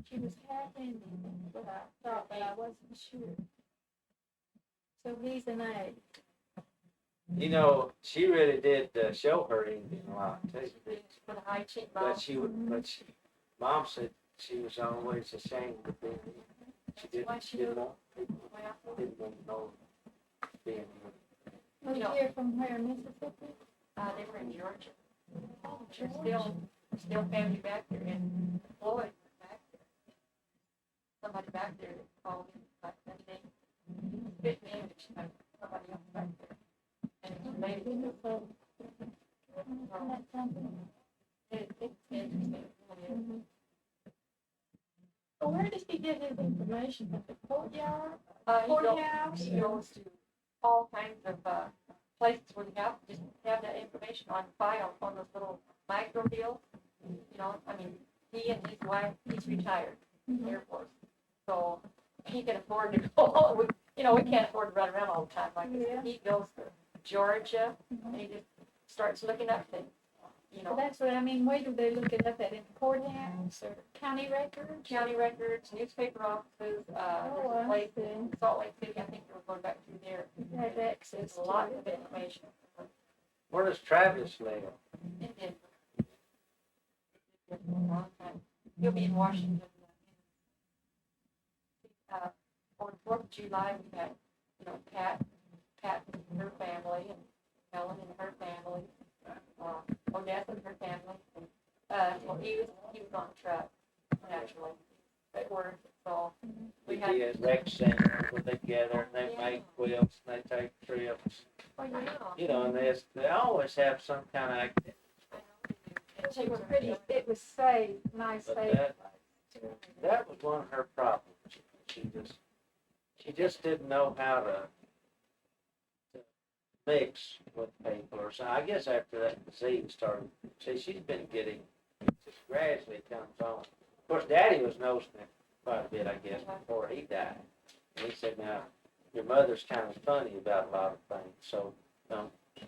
she was half Indian, but I thought, but I wasn't sure. So he's an A. You know, she really did show her Indian a lot too. For the high cheekbones. Mom said she was always ashamed of being Indian. She didn't want people didn't want to know being Indian. Was You know- here from where, Mississippi? They were in Georgia. There's still family back there, and Floyd was back there. Somebody back there called him, like, that name. Fit name, like somebody else back there. And he made it. That's something. It's interesting. Mhm. Well, where does he get his information? At the courtyard? Courthouse? He goes to all kinds of places where they just have that information on file on those little micro deals. You know, I mean, he and his wife, he's retired in the Air Force. So he can afford to go. We can't afford to run around all the time like this. Yeah. He goes to Georgia and he just starts looking up things. You Well, know, that's what I mean. Where do they look it up at? In the courthouse or county records? county records, newspaper offices, there's a I place see. in Salt Lake City, I think they were going back through there. Have access There's to a lot it. of information. Where does Travis live? In Denver. For a long time. He'll be in Washington. On the 4th of July, we had, Pat and her family, and Helen and her family, Odessa and her family. And, well, he was on truck, naturally, at work, so we We had. did rec center where they gather and they make quilts and they take trips. Oh, yeah. You know, and they always have some kind of activity. I know they do. And It was pretty, it was safe, nice, But safe. that was one of her problems. She just didn't know how to mix with people or so. I guess after that disease started, she's been getting, it just gradually comes on. Of course, Daddy was noticing it quite a bit, I guess, before he died. And he said, now, your mother's kind of funny about a lot of things, so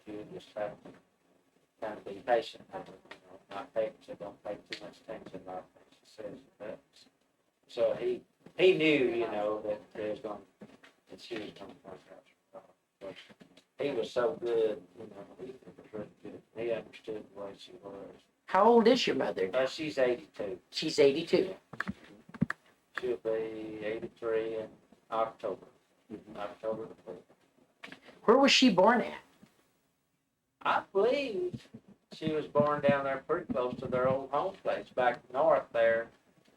you just have to kind of be patient with her, not pay, so don't pay too much attention to a lot of things she says and does. So he knew, that there was going, that she was going to find out. But he was so good, he was really good. He understood the way she was. How old is your mother now? She's 82. She's 82. She'll be 83 in October. October the 4th. Where was she born at? I believe she was born down there pretty close to their old home place back north there.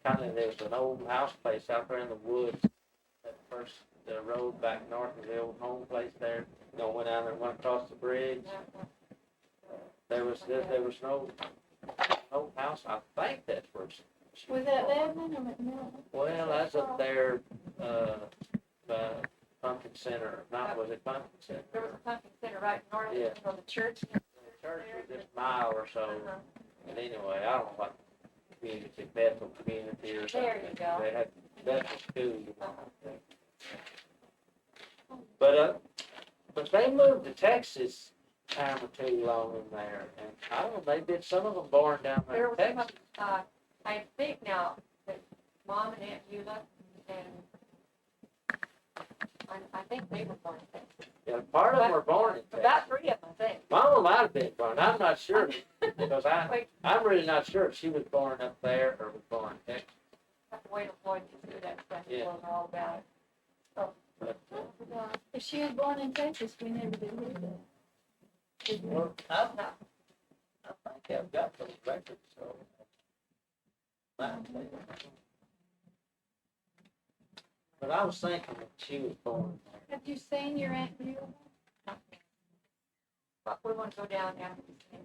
There was an old house place out there in the woods. That first the road back north of the old home place there. Went down there, went across the bridge. There was no house. I think that's where she Was that Lebanon or McMillan? Well, that's up there, Pumpkin Center. Was it Pumpkin Center? There was a pumpkin center right north Yeah. of the church. The church was just a mile or so. And anyway, I don't know what community, Bethel community or something. There you go. They had Bethel school. But they moved to Texas a time or two long in there. And I don't know, some of them born down there There in was Texas. I think now that Mom and Aunt Eula and I think they were born in Texas. Yeah, part of them were born in Texas. About 3 of them, I think. Mama might have been born. I'm not sure because Wait, I'm really not sure if she was born up there or was born in Texas. I have to wait till Floyd gets through that stuff and Yeah. tell them all about it. So, But If she was born in Texas, we never did hear that. well, I think I've got those records. So but I was thinking that she was born there. Have you seen your Aunt Beulah? but we want to go down after this thing.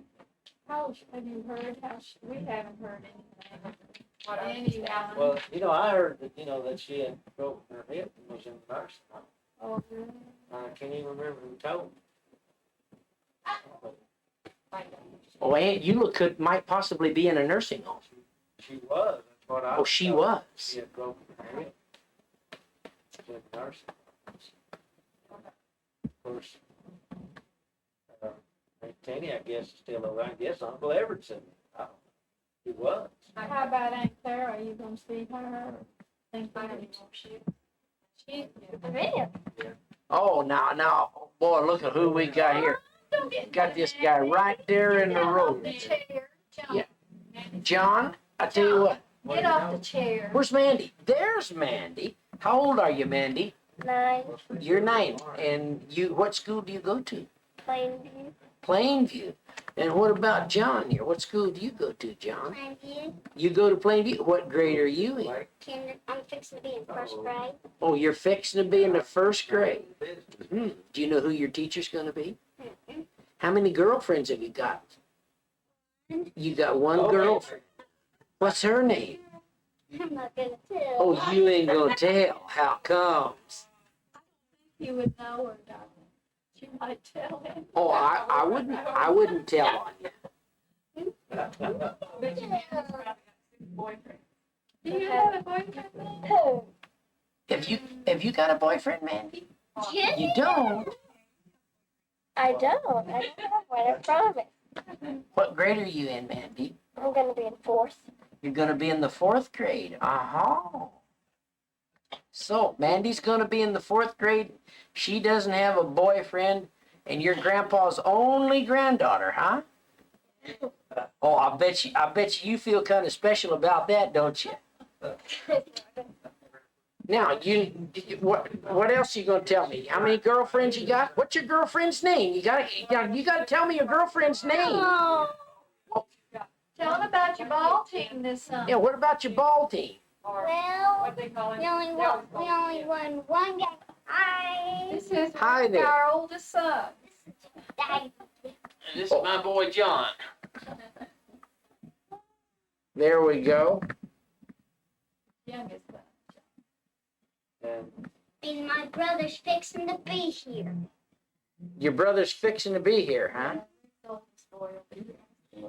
How, have you heard how, we haven't heard anything. What else? Anyone? Well, I heard that that she had broken her hip and was in the nursing home. Oh, really? I can't even remember who told me. Find out. Oh, Aunt Eula might possibly be in a nursing home. She was. That's what I. Oh, she told. was. She had broken her hip. She was in nursing. Of course, Aunt Tenny, I guess, is still alive. I guess Uncle Everett's in it. He was. How about Aunt Sarah? Are you gonna see her? Think I you don't know, she's really? Oh, now, boy, look at who we got here. Got this guy right there in the road. Chair, Yeah. John, I tell you what, Get off the chair. where's Mandy? There's Mandy. How old are you, Mandy? 9, You're 9. And what school do you go to? Plainview, Plainview. And what about John here? What school do you go to, John? Plainview, You go to Plainview. What grade are you in? I'm fixing to be in first grade. Oh, you're fixing to be in the first grade. Do you know who your teacher's going to be? Mm-mm. How many girlfriends have you got? You got one girlfriend. What's her name? I'm not gonna tell. Oh, you ain't gonna tell. How comes? You would know her, darling. You might tell him. Oh, I wouldn't tell on you. boyfriend. Do you have a boyfriend? Who? Have you got a boyfriend, Mandy? Yes. You don't? I don't have one, I promise. What grade are you in, Mandy? I'm gonna be in 4th. You're gonna be in the 4th grade. Uh-huh. So, Mandy's gonna be in the 4th grade. She doesn't have a boyfriend, and you're grandpa's only granddaughter, huh? Oh, I bet you feel kind of special about that, don't you? Now, what else are you gonna tell me? How many girlfriends you got? What's your girlfriend's name? You gotta tell me your girlfriend's name. Oh, Tell him about your ball team this summer. Yeah, what about your ball team? Or well, what they call it. we only won one game. Hi. This is Hi there. our oldest son. Daddy. This is my boy John. There we go. Youngest son. And And my brother's fixing to be here. Your brother's fixing to be here, huh? Oldest boy will be here.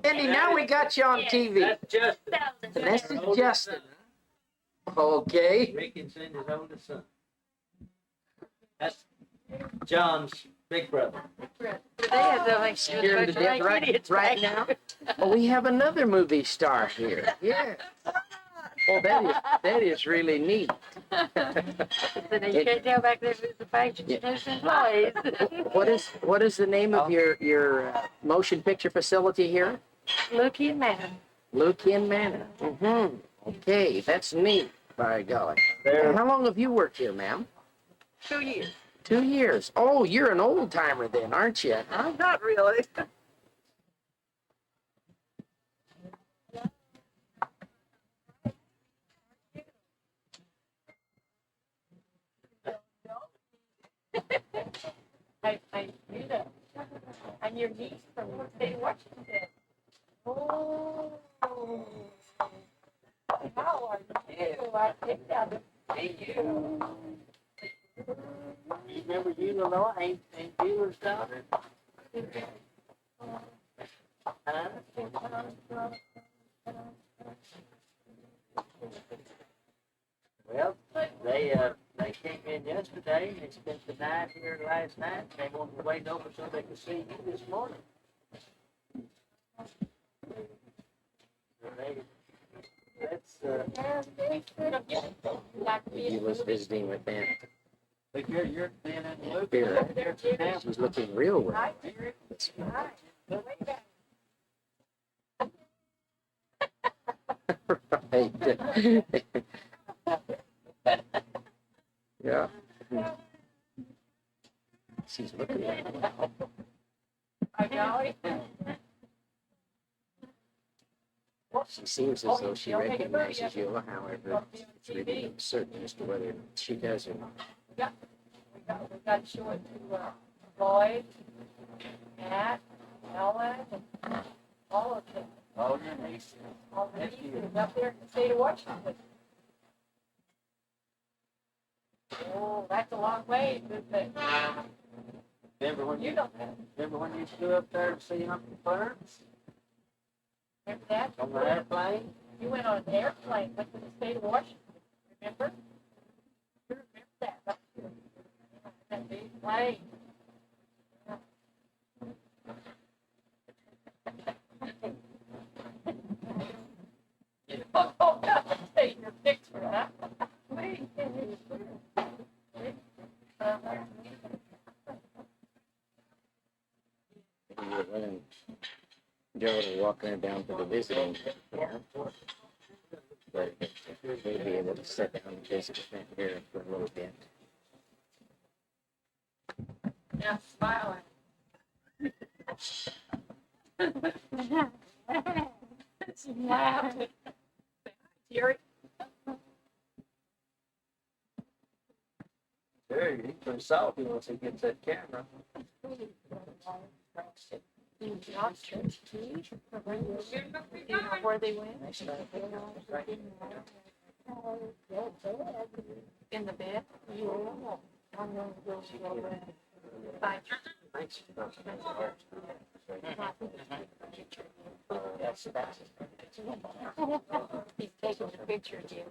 Andy, now we got you on TV. that's just And this is Justin. Okay. Rick and Cindy's oldest son. That's John's big brother. Scared to death right now. Oh, we have another movie star here. Yeah. Oh, that is really neat. You can't tell back there who's the factory, who's the employees. What is the name of your motion picture facility here? Looky and man. Lucian Manor. Mm-hmm. Okay, that's neat. By golly. There. How long have you worked here, ma'am? 2 years. 2 years. Oh, you're an old timer then, aren't you? I'm not really. I knew that. I'm your niece from the state of Washington. Oh. How are you? I picked out to see you. You remember you, Lenore, Aunt Beaver's daughter? Huh? Well, they came in yesterday and spent the night here last night. They wanted to wait over so they could see you this morning. That's He was visiting with them. But you're being in the loop. Here. She's looking real well. Hi, Jerry. Right. Yeah. She's looking well. I know. She seems as though she recognizes you, however, it's really uncertain as to whether she does or not. We got to show it to Lloyd, Matt, Ellen, and all of them. Oh, your niece. All the nieces up there in the state of Washington. Oh, that's a long way, isn't it? Remember when You you don't have. remember when you flew up there to see Uncle Clarence Remember that? on the airplane? You went on an airplane, went to the state of Washington, remember? You remember that, right here. That big plane. When Joe were walking her down to the visiting center, but we'll be able to sit down and visit with them here for a little bit. Yeah, smiling. She laughed. Jerry, Sure, he can solve it once he gets that camera. you watched it. Do you know where they went? In the bed? By Thanks. he's taking the picture again.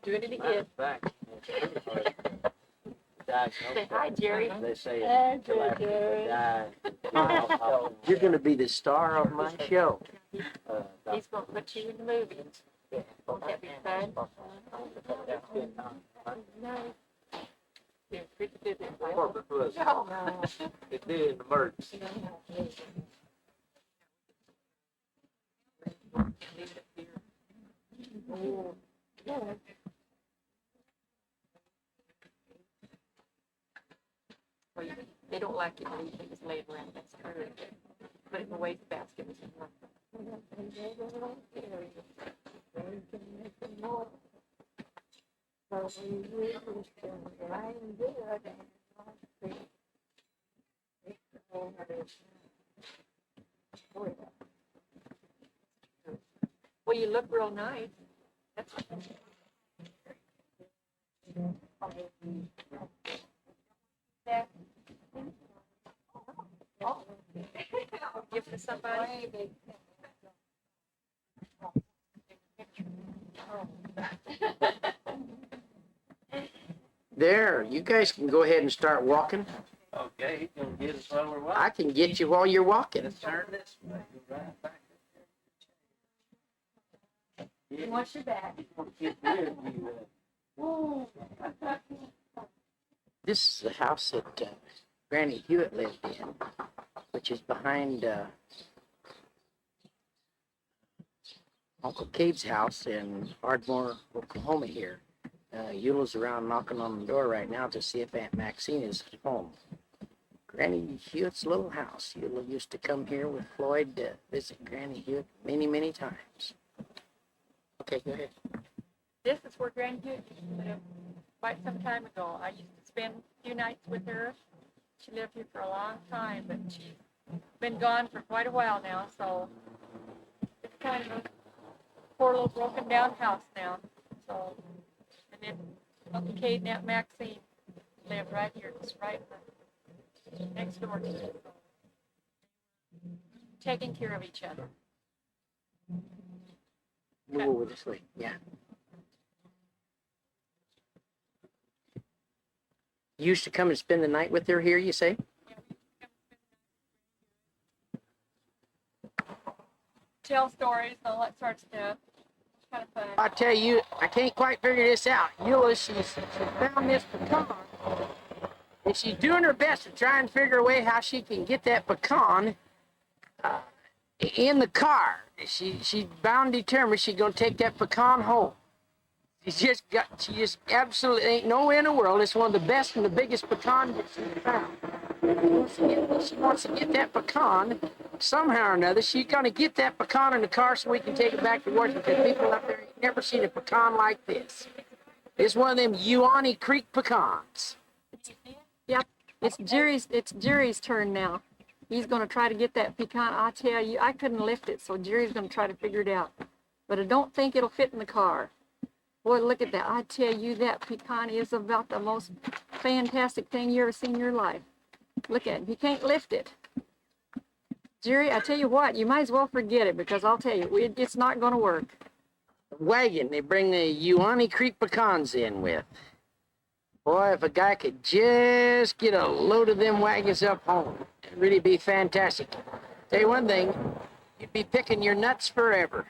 Doing it again. Back. Say hi, Jerry. They say it until after they die. You're gonna be the star of my show. He's gonna put you in the movies. Won't that be fun? You're pretty good at that. Corporate was, it did an emergency. Leave it here. Oh, well, they don't like it to leave things laid around. That's true. Put it in the wastebasket. Well, you look real nice. That's give it to somebody. There, you guys can go ahead and start walking. Okay, he's gonna get us while we're I walking. can get you while you're walking. Let's turn this way. Go right back. Yeah, Watch your back. he's gonna get rid of you, This is the house that Granny Hewitt lived in, which is behind Uncle Cade's house in Ardmore, Oklahoma here. Eula's around knocking on the door right now to see if Aunt Maxine is at home. Granny Hewitt's little house. Eula used to come here with Floyd to visit Granny Hewitt many, many times. Okay, go ahead. This is where Granny Hewitt used to live quite some time ago. I used to spend a few nights with her. She lived here for a long time, but she's been gone for quite a while now, so it's kind of a poor little broken down house now. So, and then Uncle Kate and Aunt Maxine live right here, just right next door to us. Taking care of each other. Move over this way. Yeah. You used to come and spend the night with her here, you say? Tell stories and all that sort of stuff. It's kind of fun. I tell you, I can't quite figure this out. Eula, she found this pecan, and she's doing her best to try and figure a way how she can get that pecan in the car. She's bound determined she's gonna take that pecan home. She just absolutely ain't no way in the world. It's one of the best and the biggest pecans that she's found. She wants to get that pecan somehow or another. She's gonna get that pecan in the car so we can take it back to Washington. People out there ain't never seen a pecan like this. It's one of them Uani Creek pecans. Yep, it's Jerry's turn now. He's gonna try to get that pecan. I tell you, I couldn't lift it, so Jerry's gonna try to figure it out. But I don't think it'll fit in the car. Boy, look at that. I tell you, that pecan is about the most fantastic thing you ever seen in your life. Look at it. You can't lift it. Jerry, I tell you what, you might as well forget it, because I'll tell you, it's not gonna work. Wagon they bring the Uani Creek pecans in with. Boy, if a guy could just get a load of them wagons up home, it'd really be fantastic. Tell you one thing, you'd be picking your nuts forever.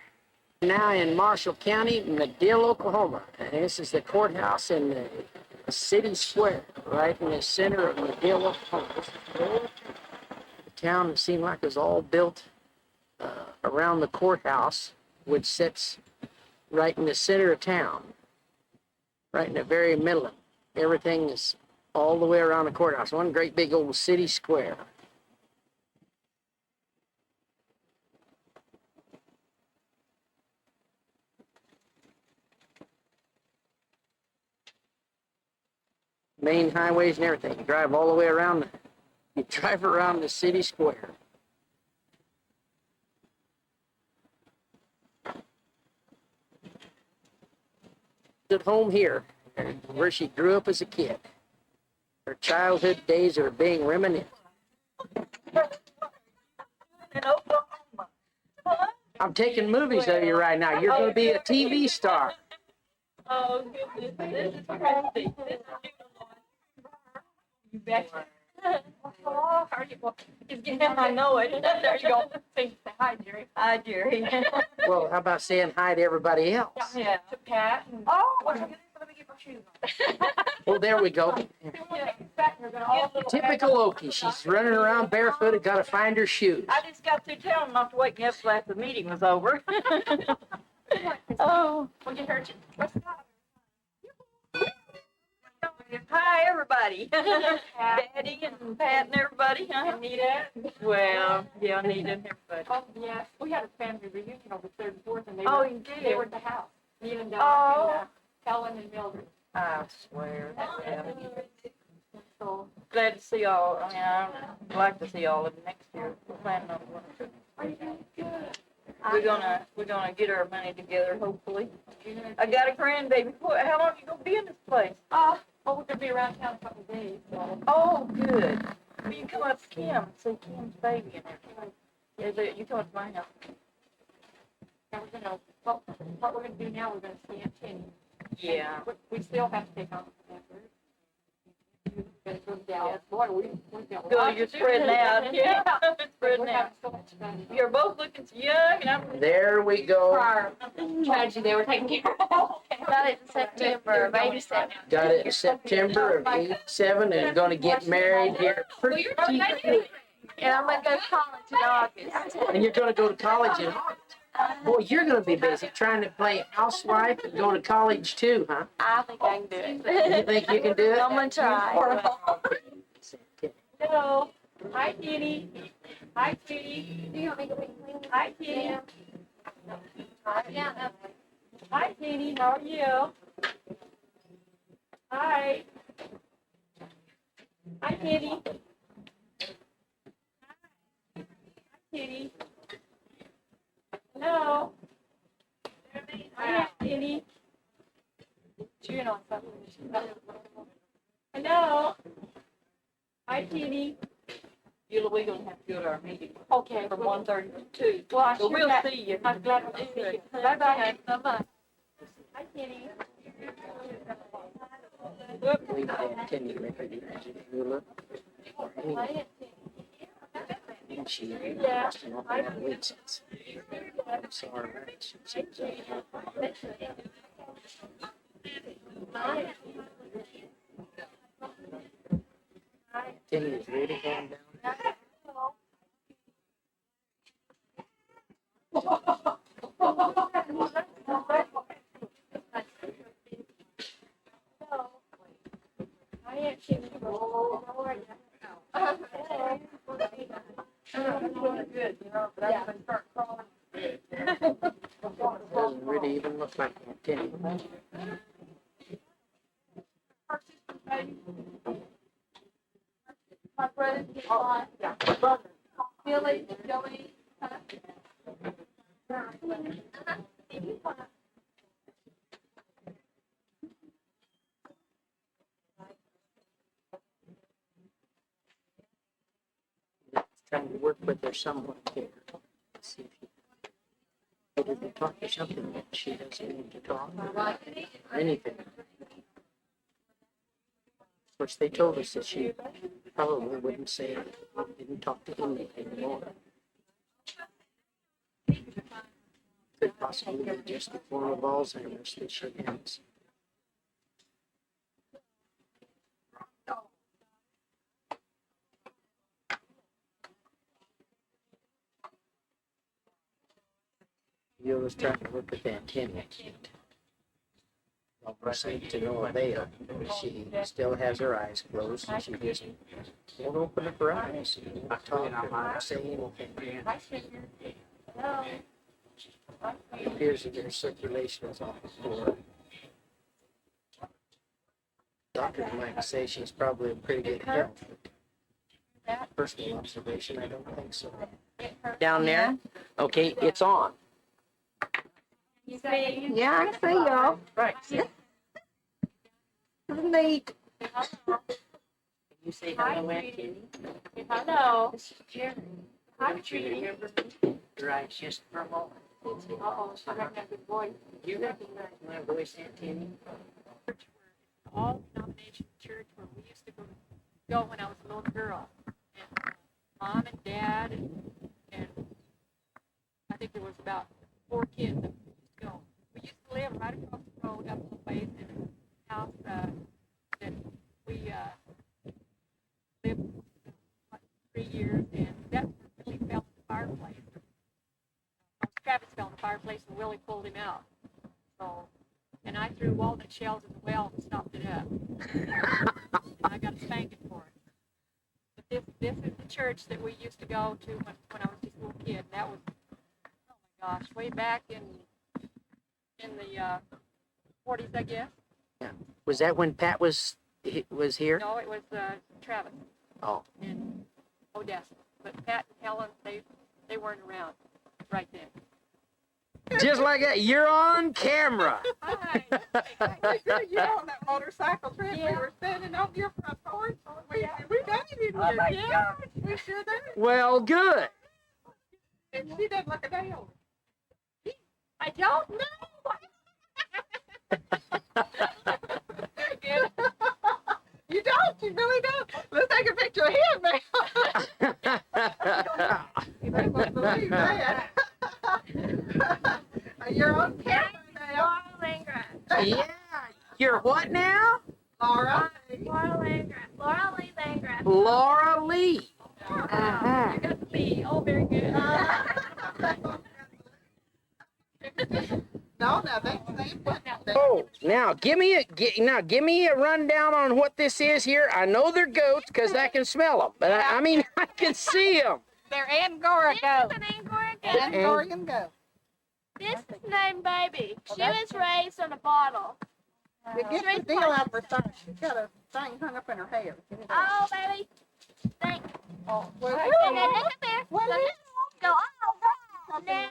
Now in Marshall County, Medill, Oklahoma. And this is the courthouse in the city square, right in the center of Medill, Oklahoma. The town seemed like it was all built around the courthouse, which sits right in the center of town, right in the very middle of it. Everything is all the way around the courthouse, one great big old city square. Main highways and everything. You drive all the way around. You drive around the city square. At home here, where she grew up as a kid. Her childhood days are being reminisced. In Oklahoma. I'm taking movies of you right now. You're going to be a TV star. Oh, goodness, this is crazy. This is you betcha. Oh, how are you? Well, he's getting him, I know it. There you go. Say hi, Jerry. Hi, Jerry. Well, how about saying hi to everybody else? Yeah, to Pat. Oh, let me get my shoes on. Well, there we go. Typical Okie. She's running around barefooted, got to find her shoes. I just got through telling them not to wake me up till after the meeting was over. Oh. We'll get her. Hi, everybody. Daddy and Pat and everybody. Anita. Well, yeah, Anita and everybody. Oh, yeah. We had a family reunion on the 3rd and 4th, and they Oh, were, you did? they were at the house. Me and Doc Oh. and Helen and Mildred. I swear. Yeah. So, Glad to see y'all. I mean, I'd like to see all of you next year. We're planning on going. are you doing good? We're gonna get our money together, hopefully. I got a grandbaby. How long you gonna be in this place? Well, we're gonna be around town a couple of days, so. Oh, good. Well, you come up to Kim and see Kim's baby in there. Yeah, you come up to my house. Yeah, we're gonna, well, what we're gonna do now, we're gonna see Aunt Penny. Yeah. We still have to take on the effort. We're gonna go to Dallas. Boy, we're down. Good, you're spreading out. Yeah, spreading We're out. having so much fun. You're both looking so young, and I'm. There we go. Prior tragedy they were taking care of. Got it in September, baby September. Got it in September of '87 and going to get married here pretty quick. And I'm gonna go to college in August. And you're going to go to college in August. Boy, you're going to be busy trying to play housewife and go to college too, huh? I think I can do You it. think you can do it? I'm gonna try. Hello. Hi, Kitty. Hi, Kitty. Do you want me to be Hi, Kitty. Yeah. Hi, Kitty. How are you? Hi. Hi, Kitty. Hi, Kitty. Hello. Hi, Kitty. Chewing on something. Hello. Hi, Kitty. We're gonna have to go to our meeting Okay. from 1:30 to 2. Well, I'm So sure we'll that- see you. I'm glad to see you. Bye-bye. Bye-bye. Hi, Kitty. We continue to make her do look. Hi, And she lost an awful lot of weight since. I'm sorry. She's Timmy is really going down. Hi, Aunt Kitty. How are you? Good, but I'm gonna start crawling. Doesn't really even look like Timmy. My brother's getting on. Yeah. Billy, Joey. Trying to work with her somewhat here. See if you get her to talk to something that she doesn't want to talk about. Anything. Of course, they told us that she probably wouldn't say, didn't talk to him anymore. Could possibly just the form of Alzheimer's that she has. You was trying to look at the antenna. Proceed to no avail. She still has her eyes closed and she just won't open up her eyes. Not talk or not say anything. Hello? It appears that her circulation is off poor. Doctors might say she's probably in pretty good health. Personal observation, I don't think so. Down there? Okay, it's on. Yeah, I see y'all. Right. Neat. Can you say hello, Aunt Kitty? Hello. This is Jerry. Hi, Don't you Judy. remember me? Your eyes just for a moment. Uh-oh, she recognized the voice. You recognize my voice, Aunt Kitty? All denomination church where we used to go when I was a little girl. And mom and dad and I think there was about 4 kids that used to go. We used to live right across the road up the place in a house that we lived like 3 years, and that really fell in the fireplace. Travis fell in the fireplace and Willie pulled him out. So, and I threw walnut shells in the well and stopped it up. And I got a spanking for it. But this is the church that we used to go to when I was just a little kid. And that was, oh my gosh, way back in the 40s, I guess. Was that when Pat was here? No, it was Travis. Oh. And Odessa. But Pat and Helen, they weren't around right then. Just like that, you're on camera. Hi. You on that motorcycle trip? We were standing on your front porch. We made it in here. Yeah, we sure did. Well, good. And she didn't look a day older. I don't know. You don't. You really don't. Let's take a picture of him now. You better not believe that. You're on camera now. Yeah. You're what now? Laura. Laura Lee Landgraf. Laura Lee. You got the B. Oh, very good. No, they Oh, now give me a rundown on what this is here. I know they're goats because I can smell them, but I mean I can see them. they're Angora goats. This is an Angora goat. Angorian goat. This is named Baby. She was raised on a bottle. Get the deal out of her stomach. She's got a thing hung up in her hair. Get it out. Oh, baby. Thank you. Oh, well, And then look at there. Well, Let me go. Oh, now.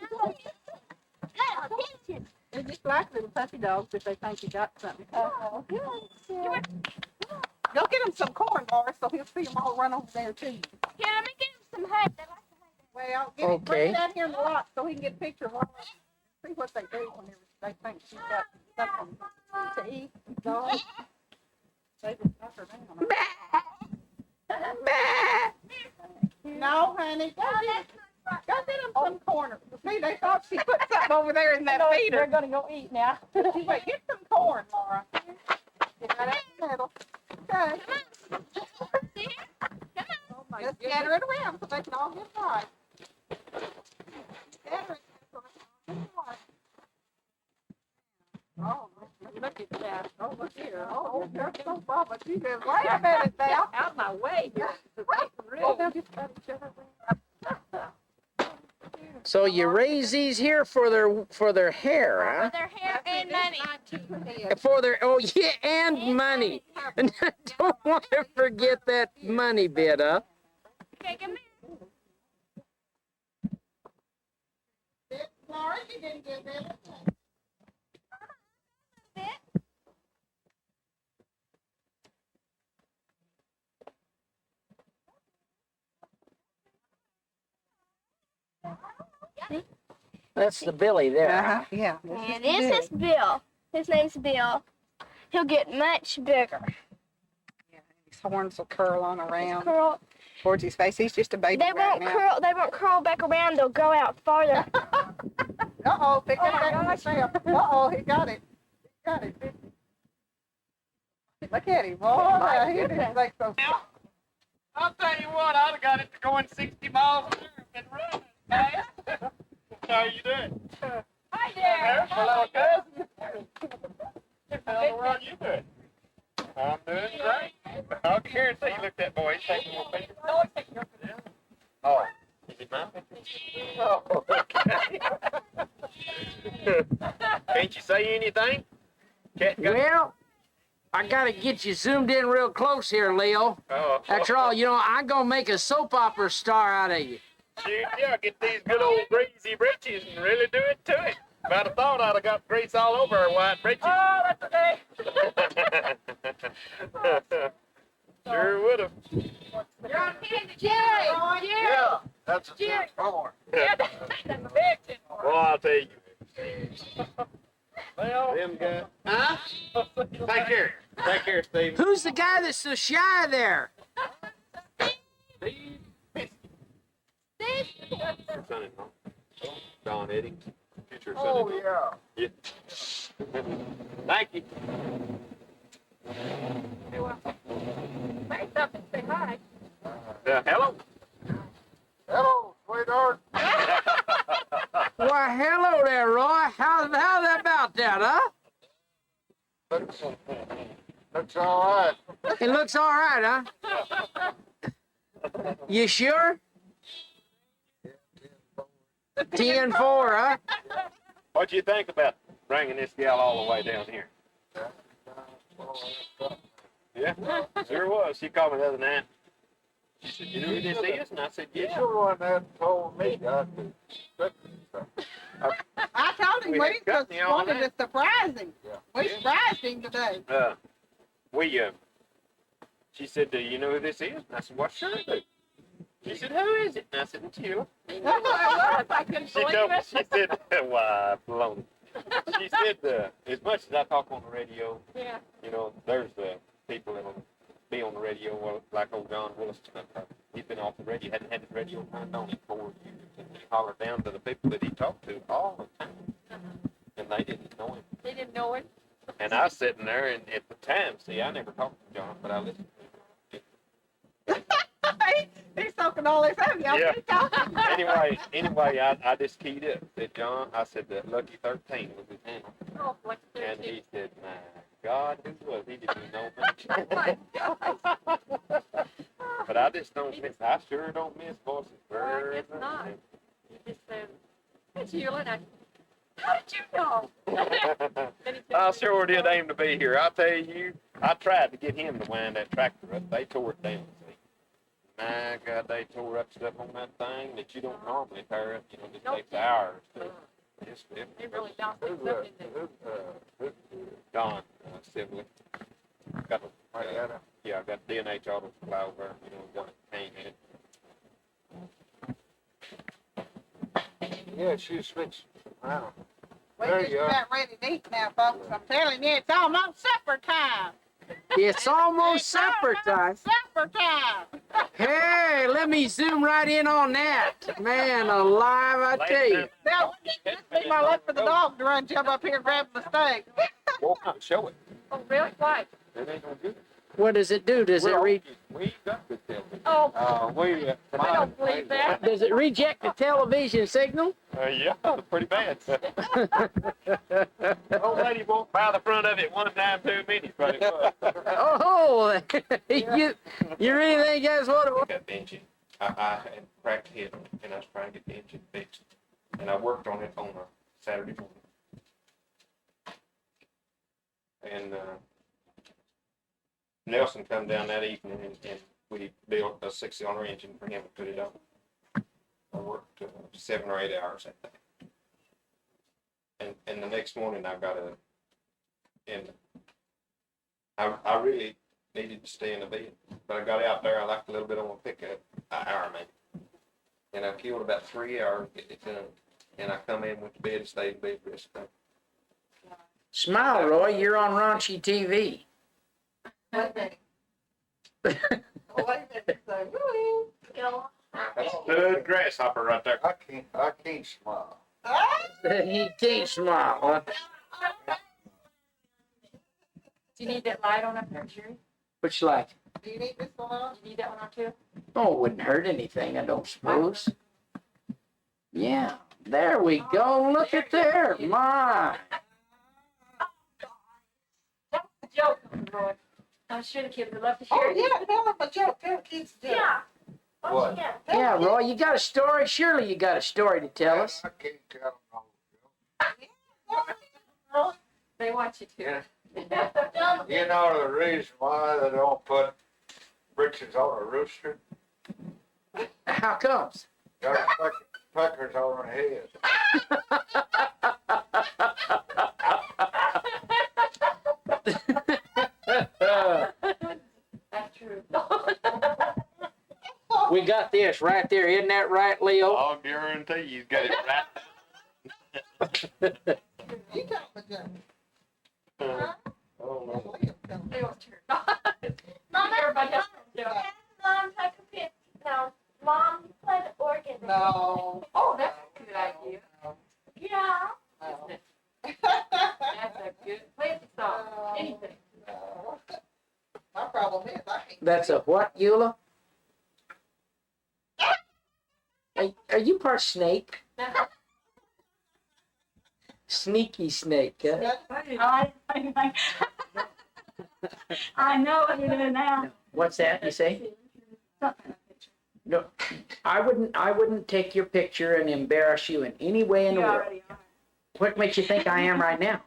Good attention. they're just like little puppy dogs if they think you got something. Oh, good. Go get him some corn, Laura, so he'll see them all run over there too. Here, let me give him some hay. They like the hay. Well, get it, bring Okay. it out here in the lot so he can get a picture of Laura. See what they do whenever they think she's got something to eat. Dog. They just knock her down. No, honey. Go get him some corn. See, they thought she put something over there in that They're feeder. going to go eat now. Wait, get some corn, Laura. Get right out in the middle. Okay. See here? Come Oh my Just scatter it around so they can all get right. Scatter it so they can all get right. Oh, look at that. Oh, look here. Oh, you're so bubba. She just, wait a minute now. Out my way. Oh, they'll just cut each other around. So you raise these here for their hair, For their hair and money. huh? For their and money. And I don't want to forget that money bit, huh? Okay, come here. Laura, you didn't get that. That's the Billy there. Yeah. And this is Bill. His name's Bill. He'll get much bigger. His horns will curl on around Curl. towards his face. He's just a baby They right won't now. curl. They won't curl back around. They'll go out farther. Uh-oh, pick Oh up my that gosh. yourself. Uh-oh, he got it. He got it. Look at him, boy. My He didn't goodness. think so. I'll tell you what, I'd have got it to going 60 miles an hour and running fast. How you doing? Hi There's there. my little cousin. How in the world you doing? I'm doing great. I can guarantee you look at that boy. He's taking your picture. No, it's taking your picture. Oh, is it my picture? Oh, okay. Can't you say anything? Cat got, Well, I gotta get you zoomed in real close here, Leo. oh, After all, you know, I'm gonna make a soap opera star out of you. shoot, yeah, get these good old greasy britches and really do it to it. If I'd have thought I'd have got grease all over her white britches. Oh, that's okay. Sure would have. You're on candy, Jerry. Yeah, that's a Jerry. four. Yeah, that's a big tin for Well, I'll tell you. Well, them guys. Huh? Take care. Take care, Steve. Who's the guy that's so shy there? Son-in-law. Don Eddie. Future Oh, son-in-law. yeah. Yeah. Thank you. Say something, say hi. Hello. Hello, sweetheart. Why, hello there, Roy. How's that about that, huh? Looks all right. It looks all right, huh? You sure? 10-4, huh? What do you think about bringing this gal all the way down here? Yeah, sure was. She called me the other night. She said, "You know who this is?" And I said, "Yeah." You're the one that told me I could cook something. I told him We we had just company all wanted night. to surprise him. Yeah. We surprised him today. She said, "Do you know who this is?" And I said, "Well, sure I do." She said, "Who is it?" And I said, "It's you." I couldn't She believe told me, it. she said, "Why, baloney." She said, as much as I talk on the radio, Yeah. you know, there's people that'll be on the radio, well, like old John Willis. He's been off the radio, hadn't had his radio turned on in 4 years. And he hollered down to the people that he talked to all the time. And they didn't know him. They didn't know it. And I was sitting there, and at the time, see, I never talked to John, but I listened to him. He's soaking all this up. Y'all Yeah. keep talking. Anyway, I just keyed up. Said, John, I said, that Lucky 13 was his handle. Oh, what's And 13? he said, my God, who was he? Didn't even know Oh my gosh. But I just don't miss, I sure don't miss voices. Well, I guess not. You just said, it's you, and I, how did you know? Then he said, I sure did aim to be here. I'll tell you, I tried to get him to wind that tractor up. They tore it down. See. My God, they tore up stuff on that thing that you don't normally tear up. You know, just Nope. takes hours. To, They really bounced things up, didn't they? Don Sibley. Got a, yeah, I got DNH auto supply over. You know, got a cane in it. Yeah, she switched around. We There just you are. about ready to eat now, folks. I'm telling you, it's almost supper time. It's almost supper time. Supper time. Hey, let me zoom right in on that. Man alive, I tell you. Now, this be my luck for the dog to run, jump up here and grab the steak. Walk out and show it. Oh, really? Why? It ain't no good. What does it do? Does it We ain't got good television. Oh, I I don't believe that. does it reject the television signal? Yeah, pretty bad. Old lady walked by the front of it one time too many, but it was. Oh, you really think that's what it was? Got the engine. I had cracked the head on it, and I was trying to get the engine fixed. And I worked on it on a Saturday morning. And Nelson come down that evening, and we built a 6-cylinder engine for him and put it on. I worked 7 or 8 hours that day. And the next morning I got and I really needed to stay in the bed. But I got out there, I left a little bit on a pickup, an hour maybe. And I killed about 3 hours getting it done. And I come in, went to bed, and stayed in bed the rest of the day. Smile, Roy. You're on raunchy TV. Wait a minute. That's a good grasshopper right there. I can't smile. He can't smile, huh? Do you need that light on up there, Jerry? Which like? Do you need this one on? Do you need that one on too? Oh, it wouldn't hurt anything, I don't suppose. Yeah, there we go. Look at there. My. That was a joke, Roy. I'm sure the kids would love to hear Oh, it. yeah, tell them a joke, tell kids a joke. Yeah. What? Yeah. Yeah, Roy, you got a story? Surely you got a story to tell us. I can't tell them all. They want you to. Yeah. You know the reason why they don't put britches on a rooster? How comes? Got peckers on their head. That's true. We got this right there. Isn't that right, Leo? I'll guarantee you got it right. You tell them a joke. Oh, no. They want to. Mama, Everybody else. Yeah. Mom, take a picture. No, Mom, play the organ. No. Oh, that's a good idea. Yeah. No. That's a good play the song. Anything. No. My problem is I can't. That's a what, Eula? Are you part snake? Sneaky snake, huh? I know what you're doing now. What's that you say? No, I wouldn't take your picture and embarrass you in any way in the You world. already are. What makes you think I am right now?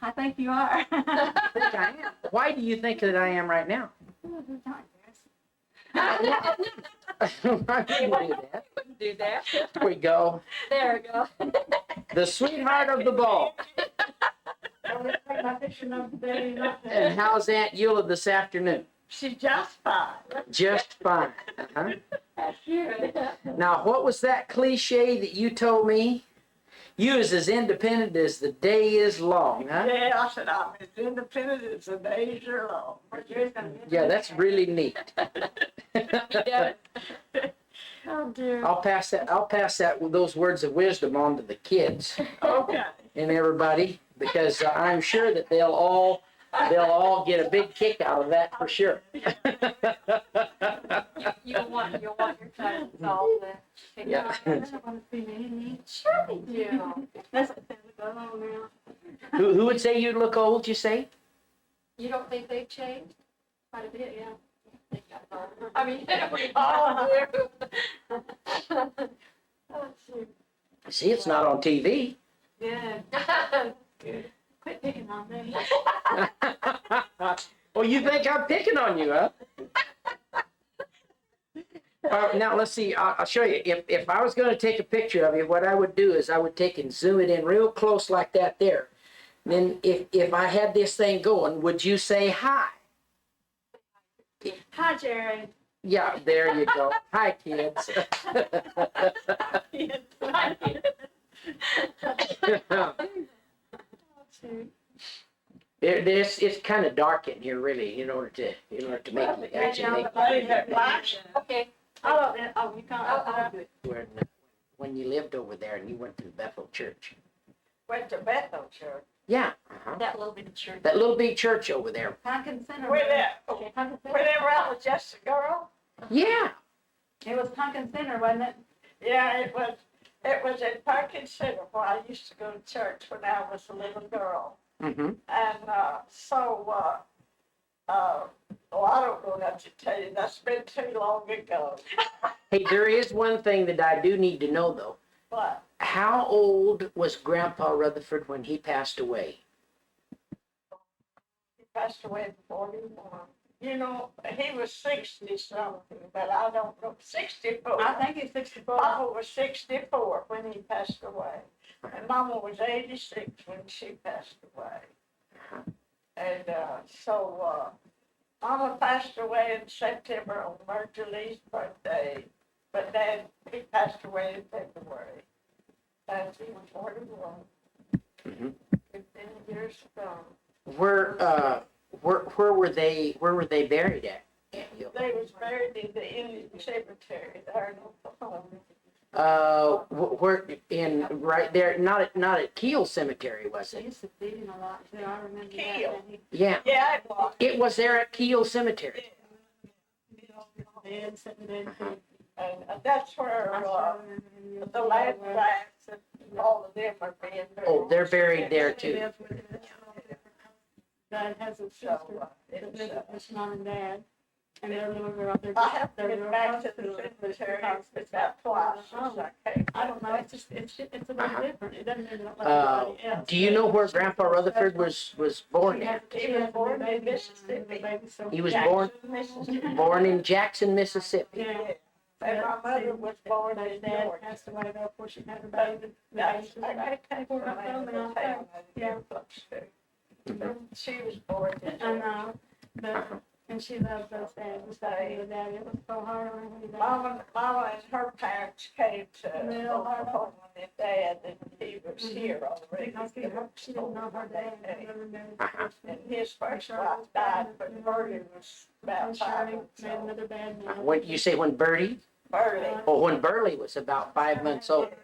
I think you are. I think I am. Why do you think that I am right now? I wouldn't do that. Do that. There we go. There we go. The sweetheart of the ball. And how's Aunt Eula this afternoon? She's just fine. Just fine. Uh-huh. That's good. Now, what was that cliche that you told me? You is as independent as the day is long, huh? Yeah, I said I'm as independent as the days are long. Yeah, that's really neat. Oh dear. I'll pass that those words of wisdom on to the kids Okay. and everybody, because I'm sure that they'll all get a big kick out of that for sure. You'll want your child to solve that. Yeah. Sure they do. That's what things go on now. Who would say you look old, you say? You don't think they've changed? Quite a bit, yeah. I mean, we Oh, all do. Oh, shoot. See, it's not on TV. Yeah. Quit picking on me. Oh, you think I'm picking on you, huh? Now, let's see. I'll show you. If I was going to take a picture of you, what I would do is I would take and zoom it in real close like that there. Then if I had this thing going, would you say hi? Hi, Jerry. Yeah, there you go. Hi, kids. It's kind of dark in here, really, in order to make it actually Okay. Oh, you can't. I'll do it. when you lived over there and you went to the Bethel Church. Went to Bethel Church. Yeah, That little bit of church. that little big church over there. Pumpkin Center. Where that, Okay, Pumpkin Center. where they were just a girl? Yeah. It was Pumpkin Center, wasn't it? Yeah, it was at Perkins Center where I used to go to church when I was a little girl. Mm-hmm. And well, I don't know what to tell you. That's been too long ago. Hey, there is one thing that I do need to know though. But How old was Grandpa Rutherford when he passed away? he passed away at 41. You know, he was 60 something, but I don't know. 64. I think it's 64. Papa was 64 when he passed away. And Mama was 86 when she passed away. And Mama passed away in September on Virgil Lee's birthday. But then he passed away in February. And he was 41. Mm-hmm. 15 years ago. Where were they buried at? Aunt Hill? They was buried in the Indian cemetery there in Oklahoma. Where, right there, not at Keel Cemetery, was She it? used to feed him a lot too, I remember that. Keel. And Yeah, Yeah, it was. it was there at Keel Cemetery. he did, sitting there. Uh-huh. And that's where, I still remember him. He was the so last well. blacks and all of them are being buried. Oh, they're buried there She too. lives with his dad has a sister that lives with his mom and dad, and their little girl, they're I just, have to they're get real back close to the it. cemetery about twice since I came. I don't know, it's just, it's a little Uh-huh. different, it doesn't mean like Uh, everybody else. do you know where Grandpa Rutherford was born She at? has- He she was has a born new in baby, Mississippi. baby, so- He was Jackson, Mississippi. born in Jackson, Mississippi. Yeah. And my mother was born His in dad Georgia. passed away though before she had her But baby. I can't take her Well, man well, to town. yeah. She was born in I Georgia. know, but, and she loves those dads, just like your dad, it was so hard on her when he died. Mama and her parents came to Yeah. Oklahoma and Dad, and he was here already. Because she didn't know her dad, had never married the Uh-huh. person. And his first wife died, but Bertie was about And 5 Shirley months made old. another bad man. When you say when Bertie? Bertie. Oh, when Burley was about 5 months old. Uh-huh.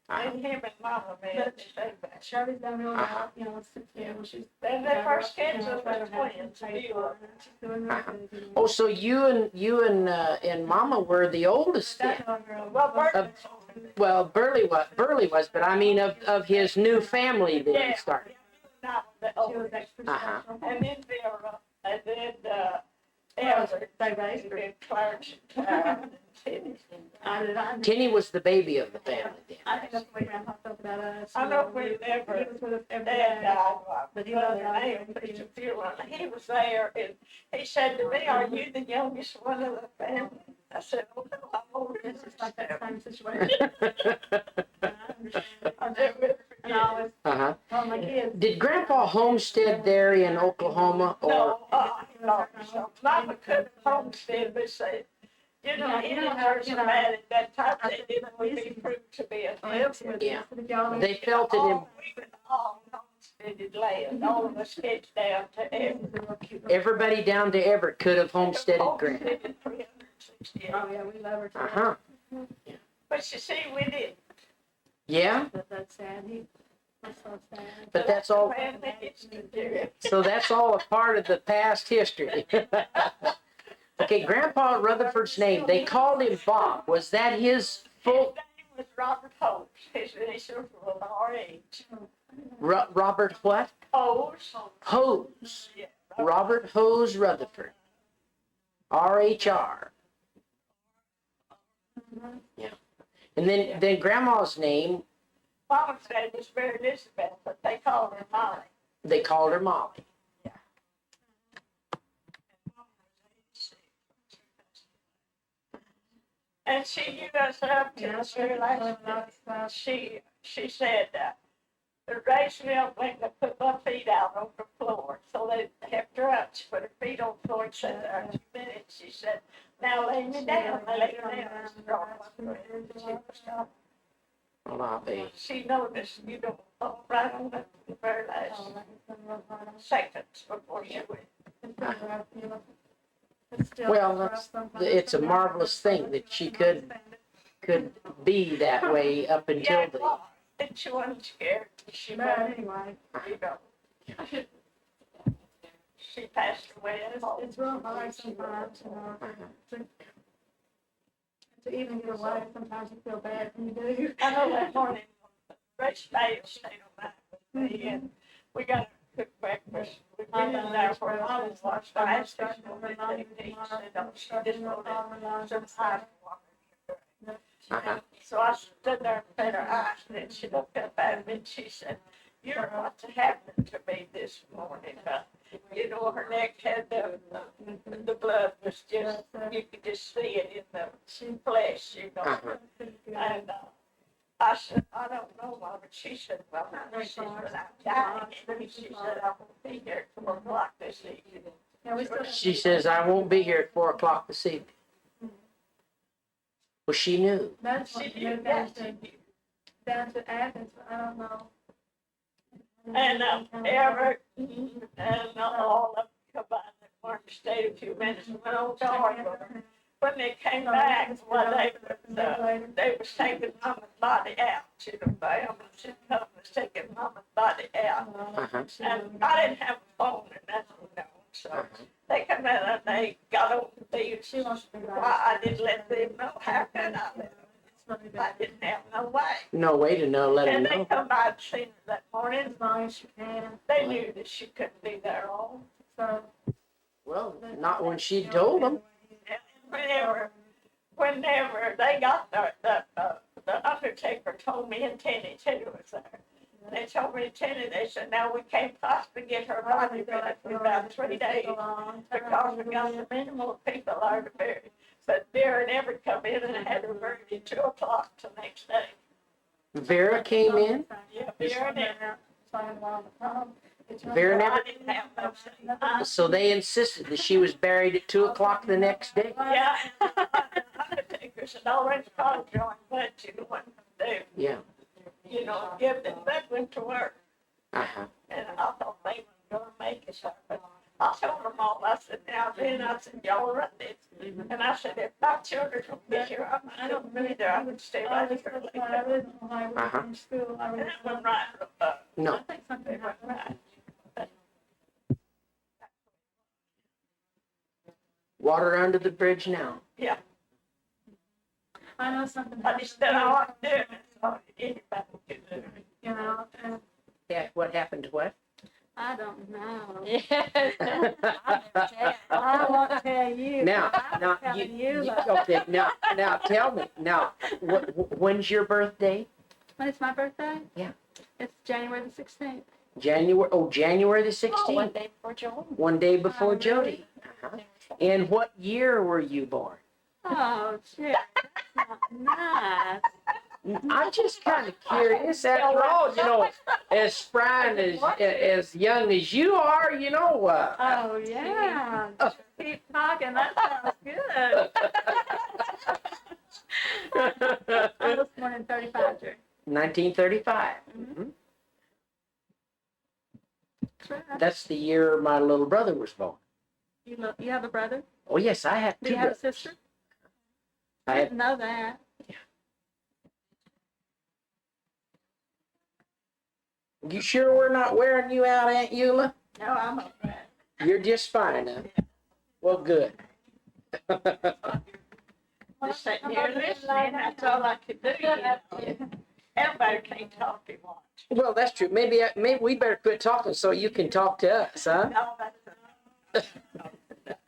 And him and Mama met the same batch. Shirley's done real well, you know, since then, when she's. And their first you know, kids was let her have twins, some faith Bill. for her. She's doing real good, you know. Oh, so you and Mama were the oldest then? That little girl. Well, Bertie. Well, Burley was, but I mean of his new family that he Yeah. started. Not the She was oldest. extra Uh-huh. special. And then Vera, and then, Elder, They raised and her. then Clarence, and Teddy. I Tenny was the baby of the family then. I think that's the way Grandpa felt about us. I know we never, He was with us every Dad day. died, But he my loved brother all named the Bishop kids. Funeral, and he was there, and he said to me, "Are you the youngest one of the family?" I said, "Oh, no, I'm older than It's just like that that." same situation. And I understand. I never forget. And I always Uh-huh. told my kids. Did Grandpa homestead there in Oklahoma or? No, no, Mama couldn't homestead, but said, you know, Yeah, Indians are so bad at that time, they didn't want to be proved to be a Lives Indian. with Yeah. us, and if y'all- They felt it in, We could all homesteaded land, all of us sketched down to every. everybody down to Everett could have homesteaded Grandpa. Homesteaded 360 Oh, yeah, we love her. too. Uh-huh. But you see, we didn't. Yeah, But that's sad. He was so sad. but that's all, Man, they get you there. so that's all a part of the past history. Okay, Grandpa Rutherford's name, they called him Bob. Was that his His full, name was Robert Hope. His initials were RH. Robert what? Hose. Hose. Yeah. Robert Hose Rutherford. RHR. Yeah. And then Grandma's name, Mama's name was Mary Elizabeth, but they called her Molly. they called her Molly. And she knew us up to Yeah, the she very was last living day. outside. She said, the race milk went to put my feet out on the floor. So they helped her up. She put her feet on the floor and sat there a few minutes. She said, now lay me down. I lay me down. She brought my breath. She was gone. Well, I'll be. She noticed, you know, right on the very last Oh, that was so rough on her. seconds before she went. It's been rough, you know. It's still Well, rough that's- sometimes. it's a marvelous thing that she could be that way up until Yeah, the, well, and she wasn't scared. She But wasn't, anyway, you know. She passed away at home. it's real hard sometimes, you know, to even get away, sometimes you feel bad when you do. I know that morning, Rich Dale stayed on night with me, and we got to cook breakfast. We've been in there for a while, watched the ice cream, and he said, "Oh, she just wanted some ice water." uh-huh. So I stood there and fed her eyes, and then she looked up at me and she said, "You're what's happened to me this morning." You know, her neck had the blood was just, you could just see it in the flesh, you know. Uh-huh. And I said, "I don't know, Mama." She said, "Well, she said, but I'm dying." And she said, "I won't be here at 4 o'clock this evening." Yeah, we still. She says, I won't be here at 4 o'clock this evening. Well, she knew. That's what She you knew moved that, she knew. down to Athens, I don't know. And Everett and all of them combined, that weren't stayed a few minutes and went on to Hardwood. when they came back, well, they was taking Mama's body out. You know, the ambulance had come and was taking Mama's body out. Uh-huh. And I didn't have a phone and nothing, you know, so they come in and they got on the beach. Why I didn't let them know. How could I let them? I didn't have no way. No way to know, let him And they know. come by and seen her that morning. They knew that she couldn't be there all. So Well, not when she told them. whenever they got there, the undertaker told me and Tenny was there. They told me, Tenny, they said, now we can't possibly get her body back for about 3 days because we got the minimal people are to bury. But Vera never come in and had her buried at 2 o'clock the next day. Vera came in. Yeah, Vera never. Vera I never. didn't have no say. So they insisted that she was buried at 2 o'clock the next day. Yeah, and the undertaker said, already called John, but you wouldn't do, Yeah. you know, give them, they went to work. Uh-huh. And I thought they were gonna make it, but I told them all, I said, now then, I said, y'all run this. And I said, if my children don't get here, I don't be there, I would stay right here. Uh-huh. And that wasn't right, No. it wasn't right. Water under the bridge now. Yeah, I know something. I just did all I could do, and so anybody could do it. You know, and Yeah, what happened to what? I don't know. Yes. I won't tell you. Now, I'm now, telling you. okay, now tell me, now, when's your birthday? When it's my birthday? Yeah. It's January the 16th. January the One 16th, day before Joel. one day before Oh, really? Jody. Uh-huh. And what year were you born? Oh, shit. That's not nice. I'm just kind of curious. After all, you know, as spry and as young as you are, you know. Oh, yeah. Keep talking. That sounds good. I was born in 35, Jerry. 1935. Mhm. That's right. That's the year my little brother was born. You have a brother? Oh yes, I have Do two you have a brothers. sister? I I have. didn't know that. You sure we're not wearing you out, Aunt Eula? No, I'm a friend. You're just fine, huh? Well, good. Just sitting here listening, that's all I could do, you know. Everybody can't talk at once. Well, that's true. Maybe we better quit talking so you can talk to us, huh? No, that's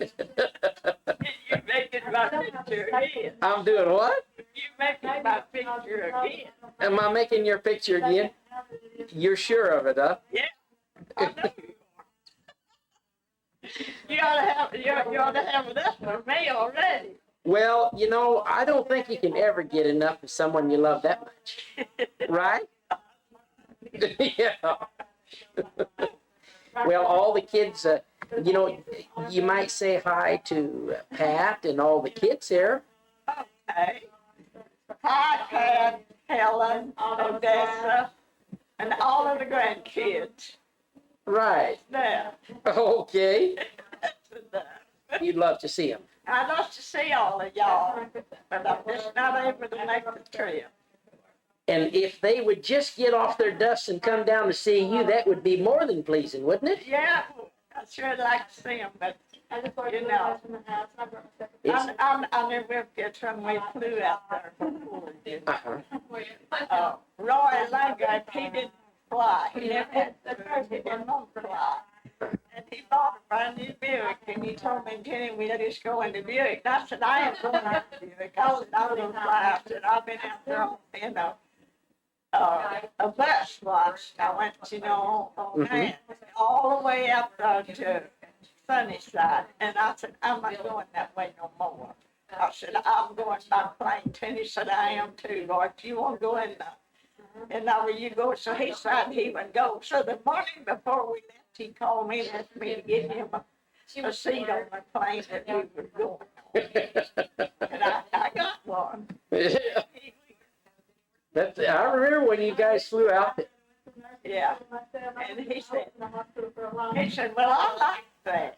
you making my picture again. I'm doing what? You making my picture again. Am I making your picture again? You're sure of it, huh? I know you are. You ought to have enough for me already. Well, you know, I don't think you can ever get enough of someone you love that much. Right? Yeah. Well, all the kids, you know, you might say hi to Pat and all the kids here. Okay. Hi, Pat, Helen, Odessa, and all of the grandkids. Right. There. Okay. There. You'd love to see them. I'd love to see all of y'all, but I'm just not able to make the trip. And if they would just get off their dust and come down to see you, that would be more than pleasing, wouldn't it? Yeah, I sure like to see them, but I just ordered You the know. guys from the house. I brought my second. I never will get when we flew out there before. Uh-huh. Roy Langard, he didn't fly. He never had, he didn't want to fly. And he bought a brand new Buick, and he told me, Jenny, we'll just go into Buick. And I said, I ain't going out to Buick. I said, I don't fly. I said, I've been out there, in a bus once. I went, you know, on that, all the way up to Sunnyside. And I said, I'm not going that way no more. I said, I'm going by plane. Tenny said, I am too, Lord. You won't go in there. And now where you go, so he said he would go. So the morning before we left, he called me and asked me to get him a seat on the plane that we were going on. And I got one. That's, I remember when you guys flew out there. Yeah. And he said, well, I like that.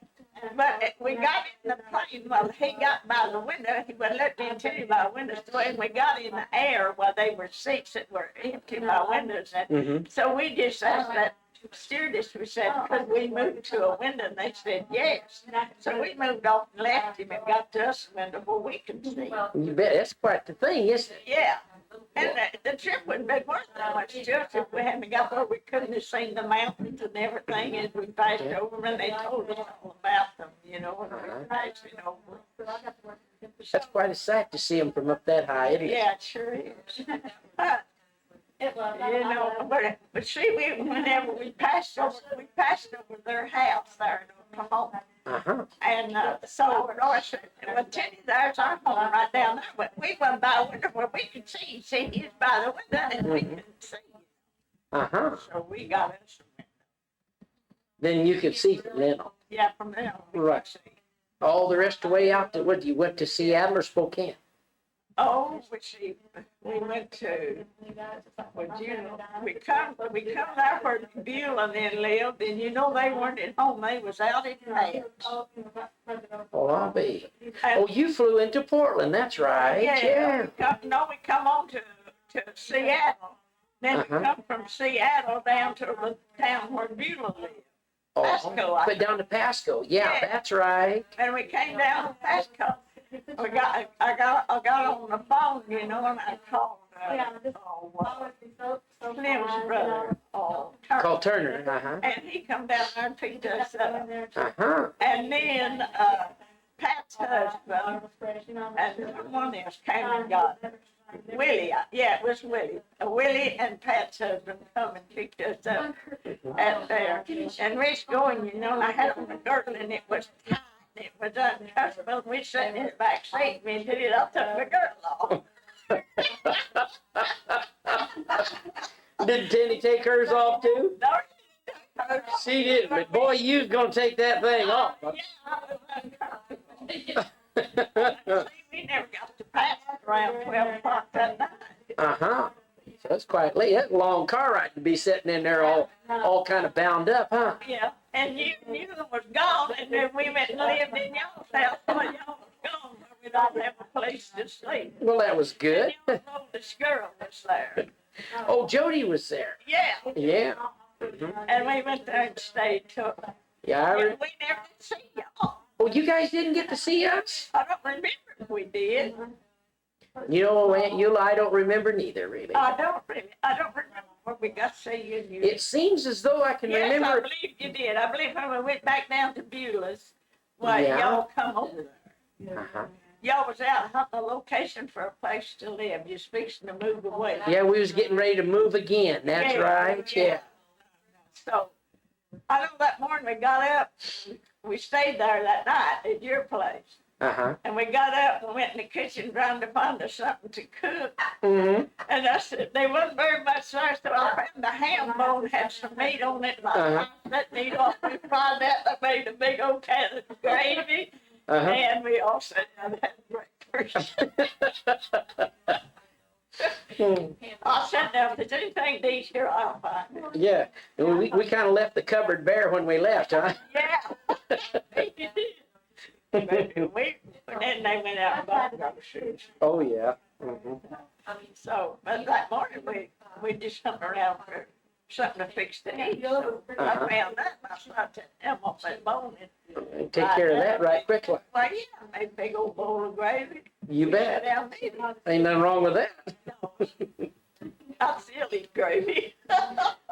But we got in the plane, well, he got by the window, he would let me into by the windows, and we got in the air while they were seats that were empty by windows, and Mm-hmm. so we just asked that stewardess, we said, could we move to a window, and they said, yes. So we moved off and left him and got to us a window where we could see. You bet. That's quite the thing, isn't it? Yeah, and the trip wouldn't be worth that much to us if we hadn't got where we couldn't have seen the mountains and everything as we passed over, and they told us all about them, you know, when we were passing over. That's quite a sight to see them from up that high, isn't it? Yeah, it sure is. You know, but see, whenever we passed over their house there in Oklahoma. Uh-huh. And so Roy said, well, Teddy, there's our home right down there. But we went by a window where we could see. See, he's by the window and we couldn't see. Uh-huh. So we got us. Then you could see from then on. Yeah, from there on. We Right. could see. All the rest of the way out to, what, you went to Seattle or Spokane? Oh, we went to, well, you know, we come there where Beulah then lived, and you know, they weren't at home, they was out in town. Oh, I'll be. And- Oh, you flew into Portland, that's right. Yeah. we come on to Seattle. Then we Uh-huh. come from Seattle down to the town where Beulah lived. Pasco, I But down to Pasco. Yeah, Yeah. that's right. And we came down to Pasco. I got on the phone, you know, and I called, Slim's brother, Turner. Called Turner. Uh-huh. And he come down there and picked us up. Uh-huh. And then, Pat's husband, and someone else came and got Willie, yeah, it was Willie. Willie and Pat's husband come and picked us up at there. And we was going, you know, and I had on a girdle and it was tight. It was uncomfortable. We sat in the back seat and we did it up to the girdle off. Did Tenny take hers off too? No, She didn't, but boy, you was gonna take that thing off. yeah, I was uncomfortable. We never got to pass around 12 o'clock that night. Uh-huh. So that's quite late. That's a long car ride to be sitting in there all kind of bound up, huh? Yeah, and you was gone, and then we went and lived in y'all's house while y'all was gone, where we don't have a place to sleep. Well, that was good. And y'all's oldest girl was there. Oh, Jody was there. Yeah, Yeah. and we went there and stayed till, Yeah. and we never did see y'all. Oh, you guys didn't get to see us? I don't remember if we did. You know, Aunt Eula, I don't remember neither, really. I don't remember where we got to see you. And you. It seems as though I can Yes, I remember. believe you did. I believe when we went back down to Beulah's, well, Yeah. y'all come over there. Uh-huh. Y'all was out hunting a location for a place to live. You're fixing to move away. Yeah, we was getting ready to move again. That's Yeah, right. Yeah. So, I know that morning we got up, we stayed there that night at your place. Uh-huh. And we got up and went in the kitchen trying to find us something to cook. Mm-hmm. And I said, there wasn't very much there, so I found the ham bone had some meat on it. And I Uh-huh. sliced that meat off, we fried that, I made a big old can of gravy. Uh-huh. And we all sat down and had breakfast. I said, now, if there's anything to eat here, I'll find it. Yeah. And we kind of left the cupboard bare when we left, huh? Yeah. And then they went out and bought groceries. Oh, yeah. Mm-hmm. So, but that morning, we just hung around for something to fix to eat. So I Uh-huh. found that, and I started to hem off that bone. And, Take care of that right quickly. well, yeah, I made a big old bowl of gravy. You We bet. sat down and ate it. Ain't nothing wrong with that. I still eat gravy.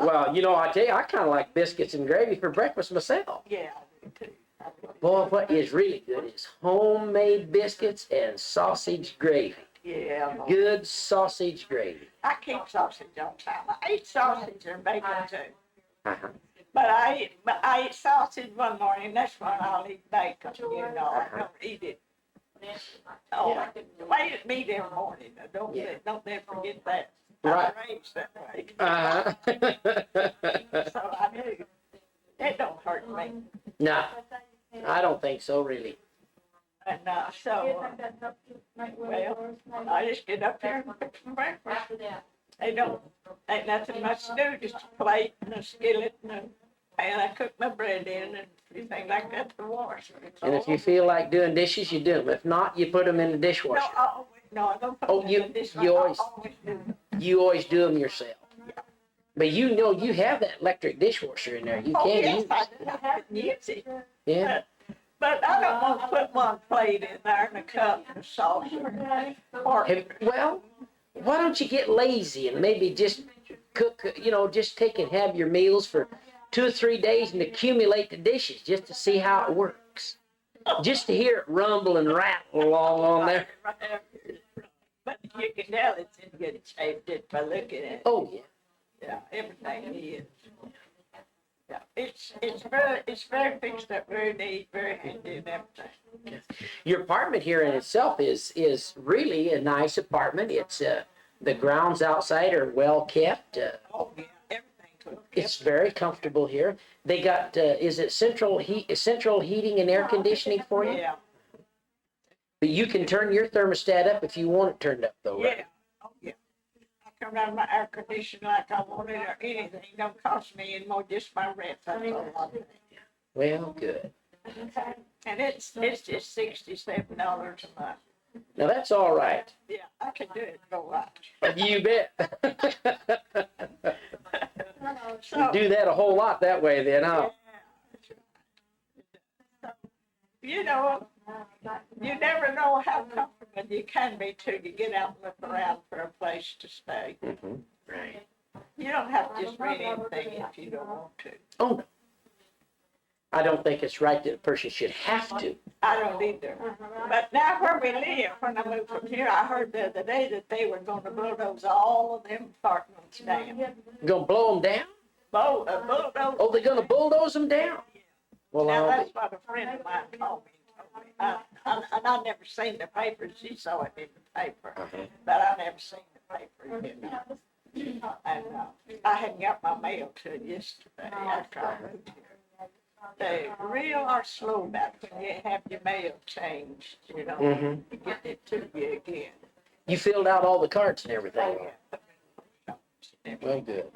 Well, you know, I tell you, I kind of like biscuits and gravy for breakfast myself. Yeah, I do too. Boy, what is really good is homemade biscuits and sausage gravy. Yeah, Good sausage gravy. I keep sausage all the time. I eat sausage and bacon too. Uh-huh. But I eat sausage one morning, that's when I'll eat bacon, you know, I don't eat it. Oh, I eat meat every morning, now, don't never forget that. I Right. was raised that way. Uh-huh. So I do. It don't hurt me. No, I don't think so, really. And, well, I just get up here and cook some breakfast. They don't, ain't nothing much to do, just a plate and a skillet and a and I cook my bread in and everything like that to wash. And if you feel like doing dishes, you do them. If not, you put them in the No, dishwasher. I don't put Oh, them you- in the dishwasher. you I always- do. You always do them yourself. But you know you have that electric dishwasher in there. You Oh, can yes, use I it. do. I can use it. Yeah. But I don't want to put one plate in there and a cup and a saucer. Or, Well, why don't you get lazy and maybe just cook, just take and have your meals for 2 or 3 days and accumulate the dishes just to see how it works. Just to hear it rumble and rattle along on there. but you can tell it's in good shape just by looking at it. Oh, yeah. Yeah, everything is. Yeah, it's very fixed up, very neat, very handy and everything. Your apartment here in itself is really a nice apartment. It's the grounds outside are well kept. Oh, yeah, everything's good. It's very comfortable here. They got is it central heating and air conditioning for you? Yeah, But you can turn your thermostat up if you want it turned up though, right? yeah, oh, yeah. I come down my air conditioner like I want it or anything, don't cost me any more, just my rent, that's all I pay. Well, good. And it's just $67 a month. Now that's all right. Yeah, I can do it, go right. You bet. So, Do that a whole lot that way then, huh? you know, you never know how comfortable you can be till you get out and look around for a place to stay. Mm-hmm. Right. You don't have to just rent anything if you don't want to. Oh, no. I don't think it's right that a person should have to. I don't either. But now where we live, when I moved from here, I heard the other day that they were gonna bulldoze all of them apartments down. Gonna blow them down? Bulldoze. Oh, they're gonna bulldoze them down? Well, Now, I'll that's be. what a friend of mine told me. And I never seen the paper. She saw it in the paper, Uh-huh. but I never seen the paper, And I hadn't got my mail till yesterday after I moved here. They real are slow about when you have your mail changed, Mhm. to get it to you again. You filled out all the cards and everything. Oh, yeah. Well, good.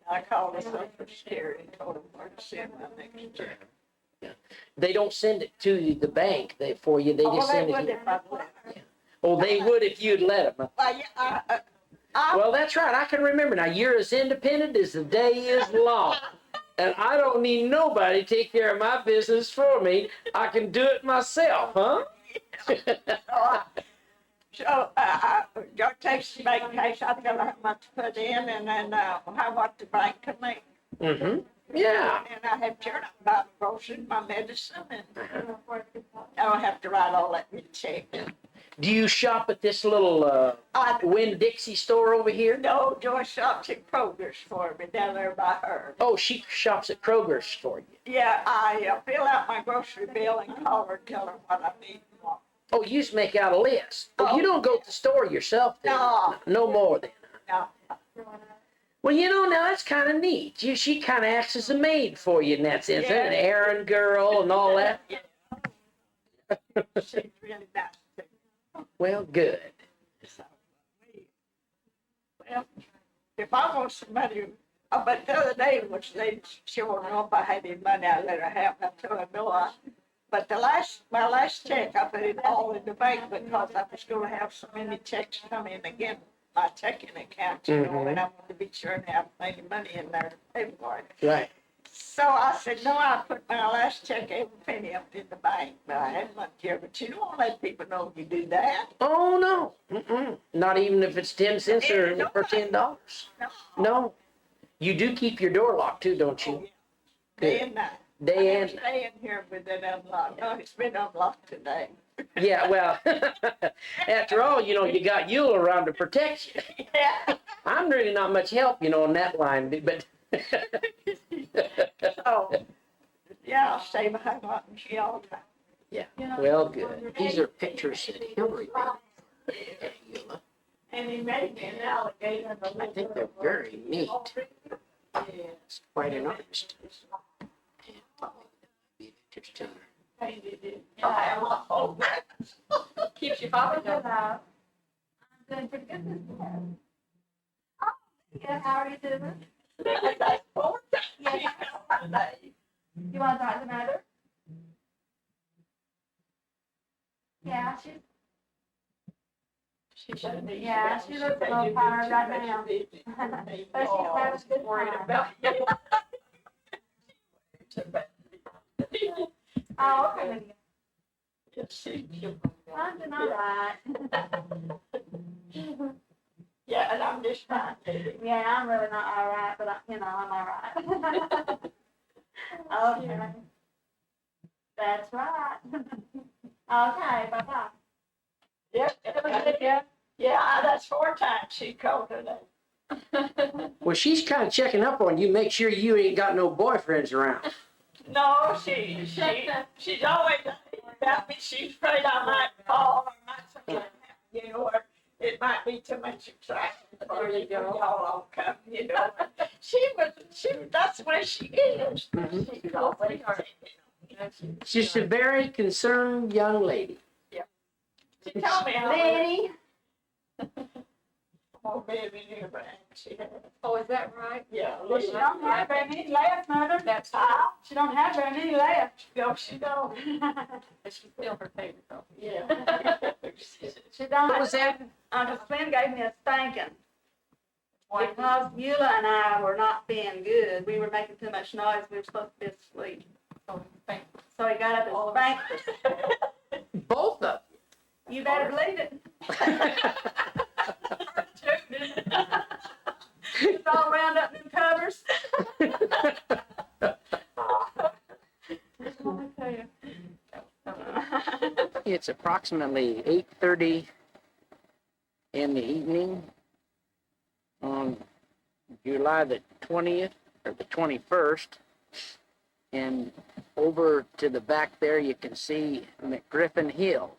I called the Social Security and told them where to send my next check. They don't send it to the bank for you. They Oh, just they send would it. if I'd let them. Oh, they would if you'd let them. Well, yeah, I Well, that's right. I can remember now. You're as independent as the day is long. And I don't need nobody to take care of my business for me. I can do it myself, huh? George takes the bank cash, I tell her how much to put in, and then, how much the bank can make. Mm-hmm. Yeah. And I have to turn up my groceries, my medicine, and I don't have to write all that in the check. Do you shop at this little I Winn-Dixie store over here? know Joy shops at Kroger's for me down there by her. Oh, she shops at Kroger's for you. Yeah, I fill out my grocery bill and call her and tell her what I need and want. Oh, you just make out a list. Oh, you don't go to the store yourself then? No. No more then. No, Well, now that's kind of neat. She kind of acts as a maid for you in that sense, Yeah. an errand girl and all that. she's really nice to me. Well, good. So, well, if I want some money, but the other day, she wanted to know if I had any money, I let her have, and I told her no, but my last check, I put it all in the bank because I was gonna have so many checks come in again, my checking account, and I wanted to be sure and have plenty of money in there to pay for it. Right. So I said, no, I put my last check, every penny up in the bank, but I had money here, but you don't want to let people know you do that. Oh, no. Mm-mm. Not even if it's 10 cents or $10. No. No. You do keep your door locked too, don't you? Day and night. Day I and never stay in here with it unlocked. No, it's been unlocked today. yeah, well, after all, you got Yule around to protect you. Yeah. I'm really not much help, on that line, but So, yeah, I'll stay behind lock and key all the time. yeah, well, good. These are pictures that Hillary made at Eula. And he made me an alligator. I think they're very neat. It's quite an artist. And probably be of interest to you. Painted it. Oh, Keeps you popular. I'm doing pretty good this morning. Oh, yeah, how are you doing? that's poor. Yeah. You wanna talk to mother? Yeah, She shouldn't be. Yeah, she looks a little tired right now. But she's having a good Worried time. about you. Oh, okay, Lydia. Yes, she. I'm doing all right. Yeah, and I'm just fine. Yeah, I'm really not all right, but I'm all right. Okay. That's right. Okay, bye-bye. Yep. Yeah, that's 4 times she called her that. Well, she's kind of checking up on you, make sure you ain't got no boyfriends around. No, she's always about me. She's afraid I might fall or might something happen, you know, or it might be too much excitement for you, y'all all come, you know. That's the way she is. She's always, She's a very concerned young lady. she told me how Lenny, more baby knew, but she had, Oh, is that right? yeah. she don't have very many left, mother. That's, She don't have very many left. No, she don't. she's still her favorite though. Yeah. She don't. What was that? Uncle Slim gave me a spanking. Because Eula and I were not being good. We were making too much noise. We were supposed to be asleep. So, thank So he got up and spanked us. Both of You better believe it. It's all wound up in covers. It's approximately 8:30 in the evening on July the 20th or the 21st. And over to the back there, you can see McGriffin Hill.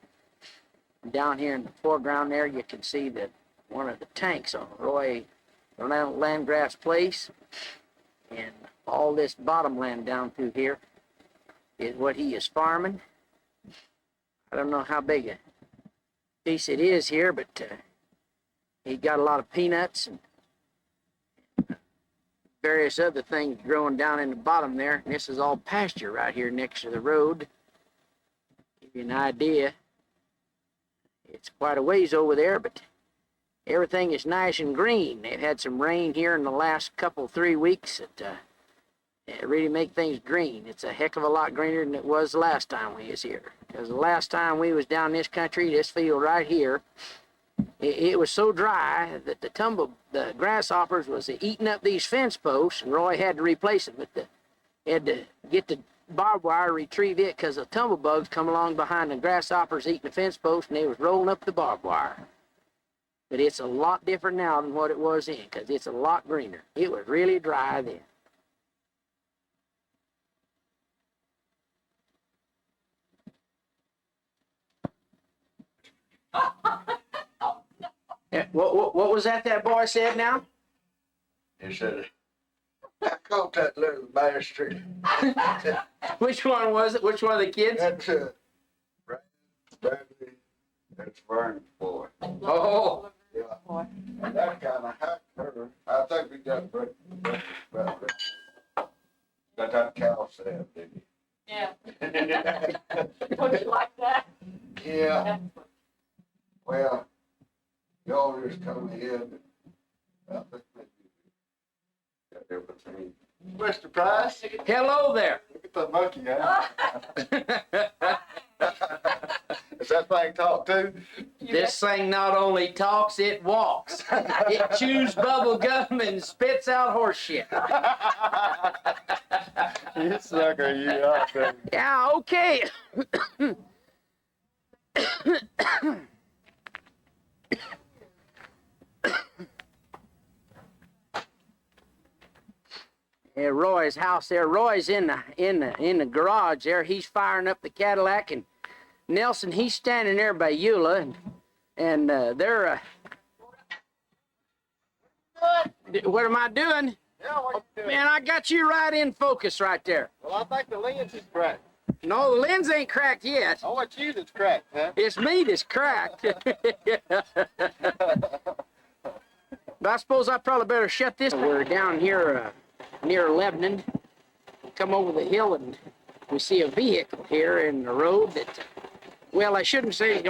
Down here in the foreground there, you can see that one of the tanks on Roy Landgraf's place. And all this bottom land down through here is what he is farming. I don't know how big a piece it is here, but he got a lot of peanuts and various other things growing down in the bottom there. And this is all pasture right here next to the road. Give you an idea. It's quite a ways over there, but everything is nice and green. They've had some rain here in the last 3 weeks that it really make things green. It's a heck of a lot greener than it was the last time we was here. Because the last time we was down this country, this field right here, it was so dry that the grasshoppers was eating up these fence posts, and Roy had to replace them. But had to get the barbed wire, retrieve it, because the tumblebugs come along behind the grasshoppers eating the fence post, and they was rolling up the barbed wire. But it's a lot different now than what it was then, because it's a lot greener. It was really dry then. Yeah, what was that boy said now? He said, I caught that little bastard. Which one was it? Which one of the kids? That's Bradley, that's Vern's boy. Oh, Yeah. And that kind of hacked her. I think we got Bradley. Got that cow said, didn't Yeah. he? Would you like that? Yeah, well, y'all just come ahead. I think maybe got everything. Mr. Price, hello there. look at the monkey, huh? Does that thing talk too? This thing not only talks, it walks. It chews bubble gum and spits out horse shit. You sucker, you out there. Yeah, okay. Yeah, Roy's house there. Roy's in the garage there. He's firing up the Cadillac, and Nelson, he's standing there by Eula, and they're what am I doing? Yeah, what you doing? Man, I got you right in focus right there. Well, I think the lens is cracked. No, the lens ain't cracked yet. Oh, it's you that's cracked, huh? It's me that's cracked. But I suppose I probably better shut this. We're down here near Lebanon, come over the hill and we see a vehicle here in the road that, well, I shouldn't say in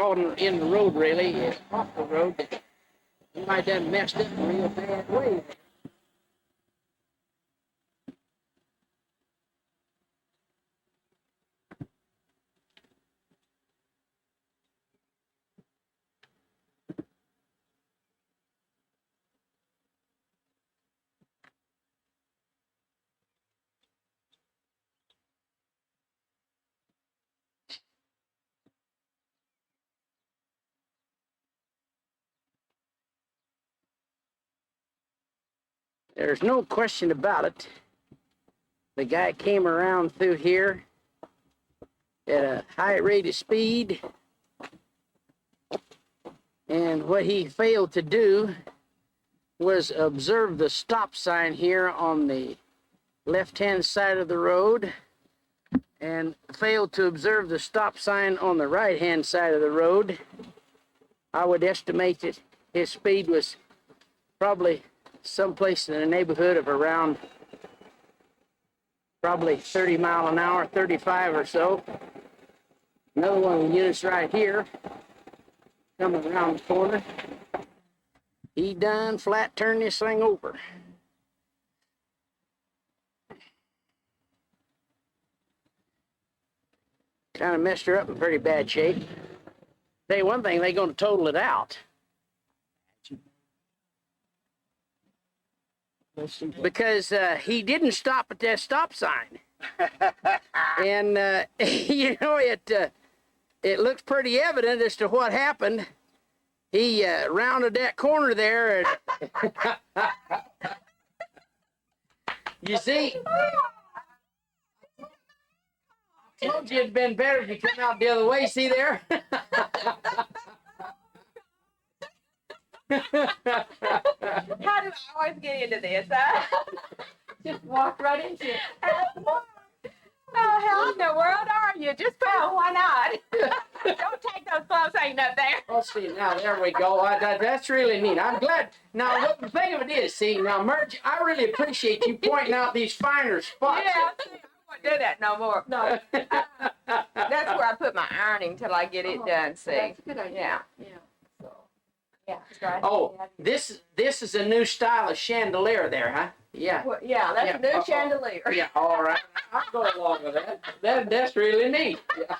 the road really, it's off the road that you might have done messed up in a real bad way. There's no question about it. The guy came around through here at a high rate of speed, and what he failed to do was observe the stop sign here on the left-hand side of the road, and failed to observe the stop sign on the right-hand side of the road. I would estimate that his speed was probably someplace in the neighborhood of around probably 30 mile an hour, 35 or so. Another one of the units right here, coming around the corner. He done flat turned this thing over. Kind of messed her up in pretty bad shape. Tell you one thing, they're going to total it out. Because he didn't stop at that stop sign. And, you know, it looks pretty evident as to what happened. He rounded that corner there. And you see, I told you it'd been better if you come out the other way. See there? How do I always get into this, huh? Just walked right into it. Oh, how in the world are you? Just why not? Don't take those clothes, ain't up there. Oh, see, now there we go. That's really neat. I'm glad. Now, what the thing of it is, see, now, Merge, I really appreciate you pointing out these finer spots. Yeah, see, I won't do that no more. No. That's where I put my ironing till I get it done, see. That's a good idea. Yeah. Yeah. So, yeah. Right. Oh, this is a new style of chandelier there, huh? Yeah. Well, yeah, that's Yeah. a new chandelier. Yeah, all right. I'll go along with that. That's really neat. Yeah.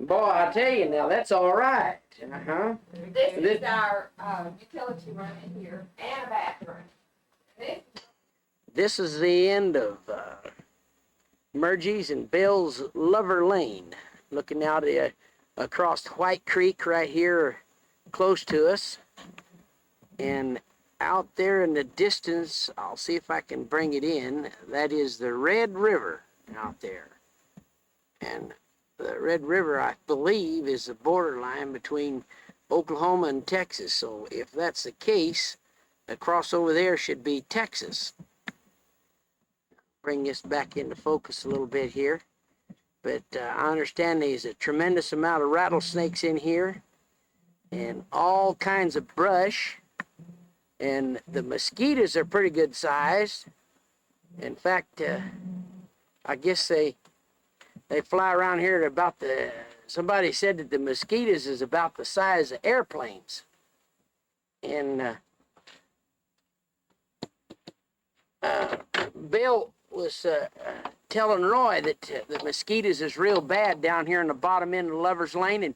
Boy, I tell you now, that's all right. Uh-huh. This is our utility room in here and a bathroom. This is the end of Murgy's and Bill's Lover Lane. Looking out across White Creek right here close to us. And out there in the distance, I'll see if I can bring it in, that is the Red River out there. And the Red River, I believe, is the borderline between Oklahoma and Texas. So if that's the case, across over there should be Texas. Bring this back into focus a little bit here. But I understand there's a tremendous amount of rattlesnakes in here and all kinds of brush. And the mosquitoes are pretty good sized. In fact, I guess they fly around here at about somebody said that the mosquitoes is about the size of airplanes. And Bill was telling Roy that the mosquitoes is real bad down here in the bottom end of Lover's Lane, and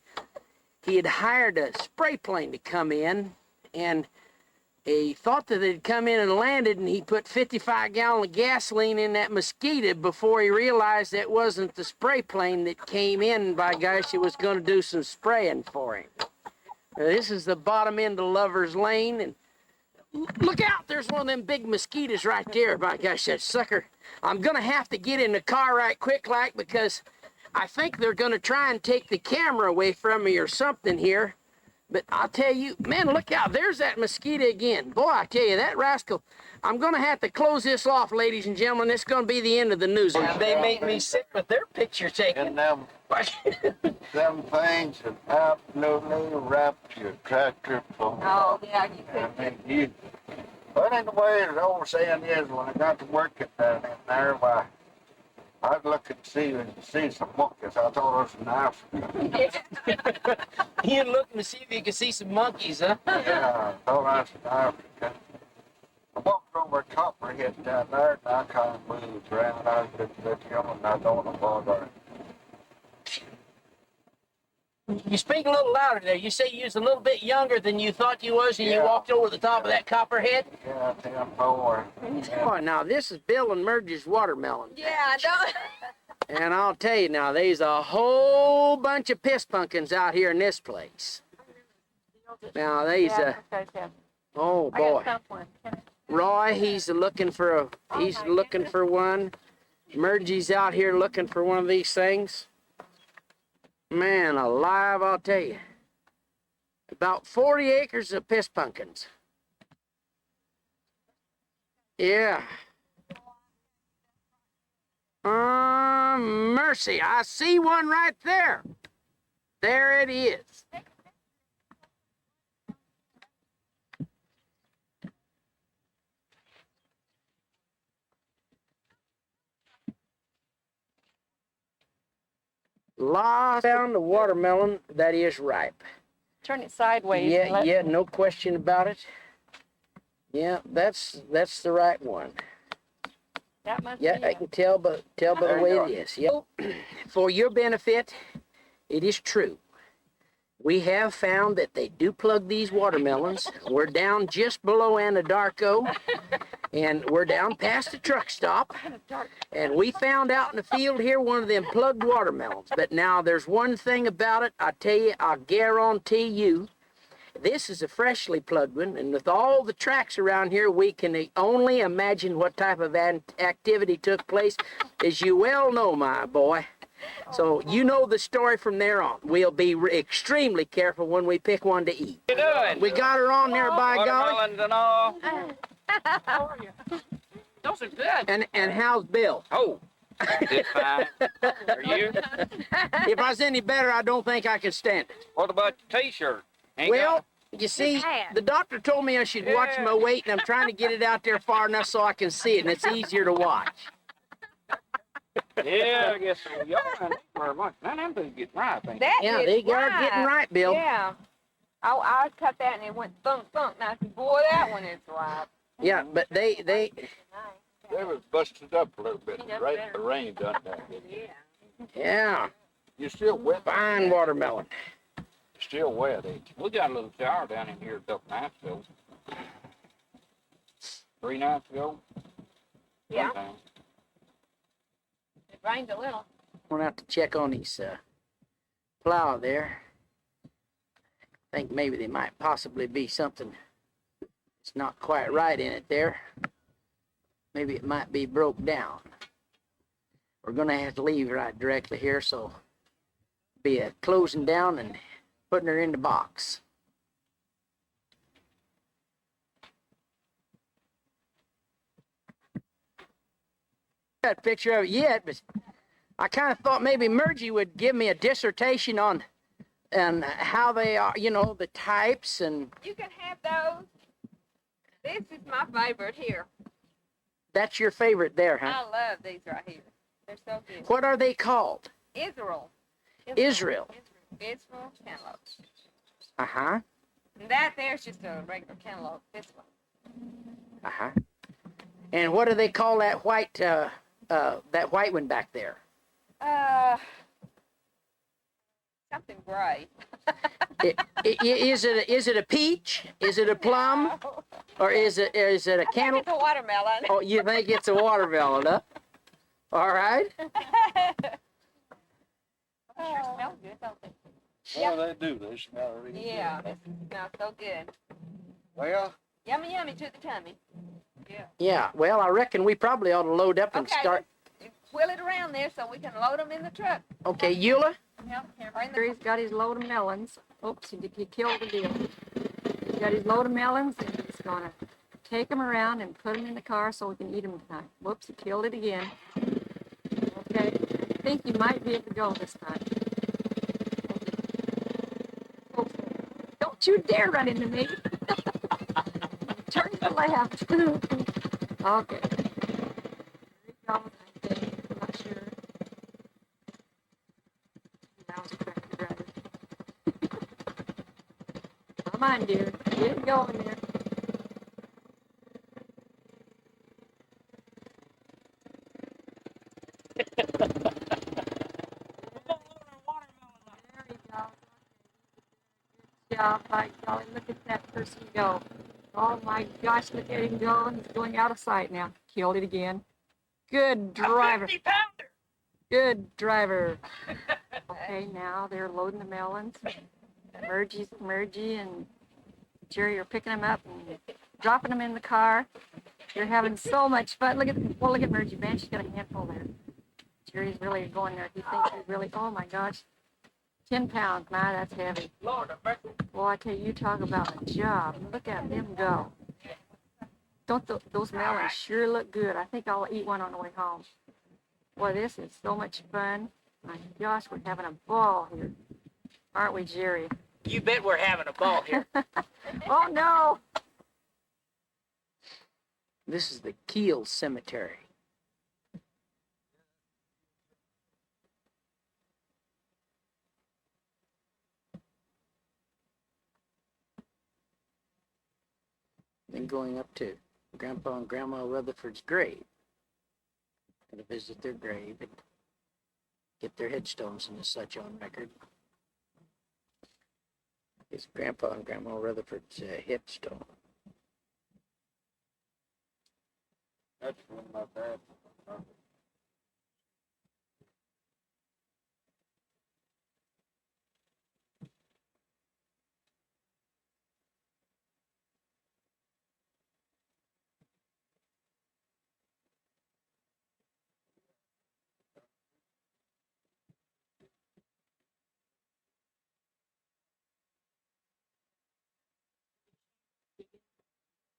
he had hired a spray plane to come in, and he thought that they'd come in and landed, and he put 55 gallons of gasoline in that mosquito before he realized that wasn't the spray plane that came in. By gosh, it was going to do some spraying for him. Now, this is the bottom end of Lover's Lane, and look out, there's one of them big mosquitoes right there. By gosh, that sucker. I'm going to have to get in the car right quick like, because I think they're going to try and take the camera away from me or something here. But I'll tell you, man, look out. There's that mosquito again. Boy, I tell you, that rascal. I'm going to have to close this off, ladies and gentlemen. It's going to be the end of the news. They make me sick with their picture taking. And them things have absolutely wrapped your tractor full. Oh, yeah, you I could. mean, But anyway, the old saying is, when I got to work in there, why, I'd look and see some monkeys. I thought it was in Africa. You're looking to see if you can see some monkeys, huh? Yeah, I thought I was in Africa. I walked over a copperhead down there, and I kind of moved around. I was a bit young, and I don't know what. You speak a little louder there. You say you was a little bit younger than you thought you was, and you Yeah. walked over the top of that copperhead? Yeah, 10-4. Oh, now this is Bill and Merge's watermelon. Yeah, I know. And I'll tell you now, there's a whole bunch of piss pumpkins out here in this place. Now, there's oh I boy. got one. Roy, he's looking for one. Mergie's out here looking for one of these things. Man alive, I'll tell you. About 40 acres of piss pumpkins. Yeah. Mercy, I see one right there. There it is. Found the watermelon that is ripe. Turn it sideways. Yeah, no question about it. Yeah, that's the right one. That must Yeah, be I it. can tell by the way it is. Yep. For your benefit, it is true. We have found that they do plug these watermelons. We're down just below Anadarko, and we're down past the truck stop. And we found out in the field here one of them plugged watermelons. But now there's one thing about it, I tell you, I guarantee you, this is a freshly plugged one, and with all the tracks around here, we can only imagine what type of activity took place, as you well know, my boy. So you know the story from there on. We'll be extremely careful when we pick one to eat. What you doing? We got her on there, by golly. Watermelons and all. How are you? Those are good. And how's Bill? Oh, it's fine. Are you? If I was any better, I don't think I could stand it. What about your T-shirt? Ain't Well, you see, the doctor told me I should watch my weight, and I'm trying to get it out there far enough so I can see it, and it's easier to watch. Yeah, I guess so. Y'all ain't very much. Now them things get ripe, ain't That Yeah, is they are getting right, Bill. Yeah. I cut that and it went thunk thunk. Now, boy, that one is right. Yeah, but they They was busted up a little bit. The rain done that. yeah, You still wet? fine watermelon. Still wet, ain't we? We got a little shower down in here a couple nights ago. 3 nights ago. Yeah. Sometime. It rained a little. Went out to check on his plow there. Think maybe there might possibly be something that's not quite right in it there. Maybe it might be broke down. We're gonna have to leave right directly here, so be a closing down and putting her in the box. That picture of it yet, but I kind of thought maybe Mergie would give me a dissertation on and how they are, you know, the types and You can have those. This is my favorite here. that's your favorite there, huh? I love these right here. They're so good. What are they called? Israel. Israel. Israel cantaloupe. Uh-huh. And that there's just a regular cantaloupe. This one. Uh-huh. And what do they call that white one back there? Something gray. Is it a peach? Is it a plum? Or is it a I think cantaloupe? it's a watermelon. Oh, you think it's a watermelon, huh? All right. Sure smell good, don't they? Well, they do. They smell really good. Yeah, this smells so good. Well, Yummy, yummy to the tummy. Yeah, well, I reckon we probably ought to load up and Okay, start. let's wheel it around there so we can load them in the truck. Okay, Eula? He's got his load of melons. Oops, he killed the deal. He's got his load of melons, and he's gonna take them around and put them in the car so we can eat them tonight. Whoops, he killed it again. Okay, I think you might be able to go this time. Oh, don't you dare run into me. Turn Well, I have to. Okay. I think. I'm not sure. That was a crappy driver. Come on, dear. Get it going there. There you go. Good job, by golly. Look at that person go. Oh my gosh, look at him go. He's going out of sight now. Killed it again. Good driver. Good driver. Okay, now they're loading the melons. Mergie and Jerry are picking them up and dropping them in the car. They're having so much fun. Look at Mergie, man. She's got a handful there. Jerry's really going there. He thinks he's really, oh my gosh. 10 pounds, my, that's heavy. Lord of mercy. Boy, I tell you, you talk about a job. Look at them go. Don't those melons sure look good. I think I'll eat one on the way home. Boy, this is so much fun. My gosh, we're having a ball here. Aren't we, Jerry? You bet we're having a ball here. Oh, no. This is the Keel Cemetery. Then going up to Grandpa and Grandma Rutherford's grave. Gonna visit their grave and get their headstones and such on record. It's Grandpa and Grandma Rutherford's headstone. That's one of my bad.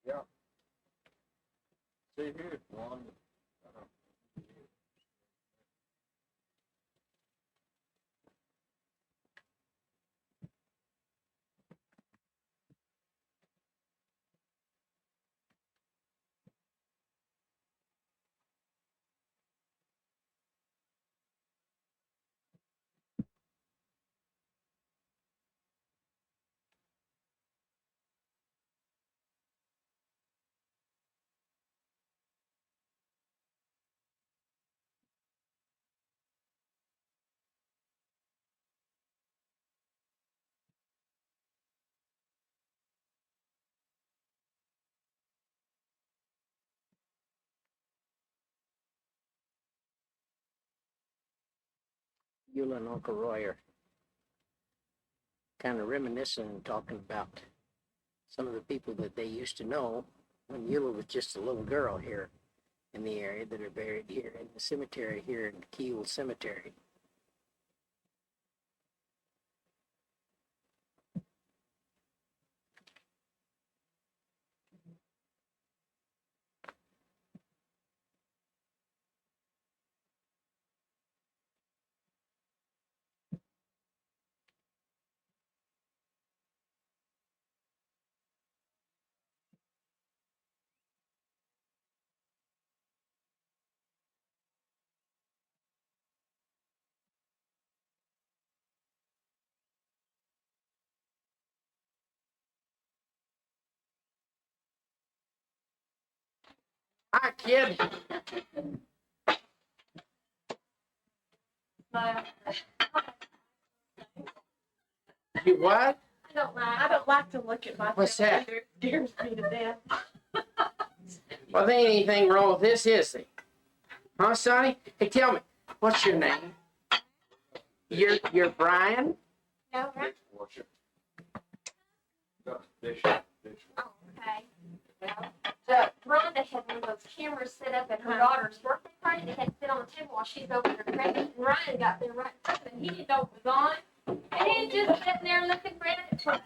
Yeah. See, here's one. Eula and Uncle Roy are kind of reminiscing and talking about some of the people that they used to know when Eula was just a little girl here in the area that are buried here in the cemetery here in Keel Cemetery. Hi, kid. Smile. You what? I don't like to look at myself. What's that? Either. It scares me to death. Well, there ain't anything wrong with this, is there? Huh, Sonny? Hey, tell me, what's your name? You're Brian? No, right? Worship. Dish. Oh, okay. Well, Rhonda had one of those cameras set up at her daughter's birthday party. They had to sit on the table while she's over there pregnant. And Ryan got there right first, and he didn't know it was on. And he was just sitting there looking at it for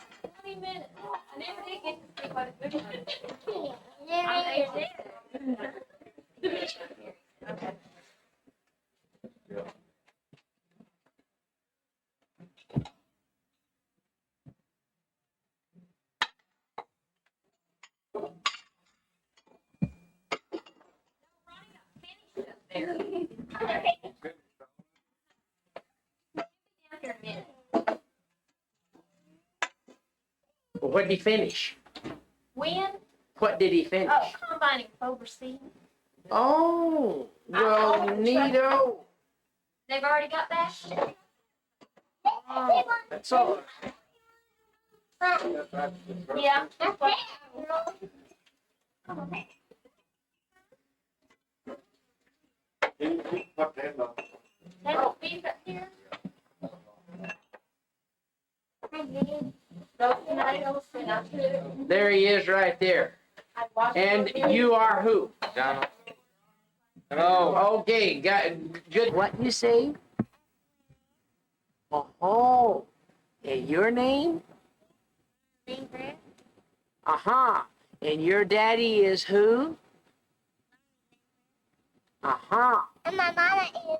20 minutes. I never did get to see what it looked like. I did. Okay. What did he finish? When? What did he finish? Oh, combining overseas. Oh, well, neato. They've already got that? Oh, that's all. Yeah. What the hell? They don't beef up here. Those tomatoes and I put. There he is right there. I washed And them. you are who? Donald. Oh, okay, got good. What you say? Oh, and your name? Uh-huh. And your daddy is who? Uh-huh. And my mama is.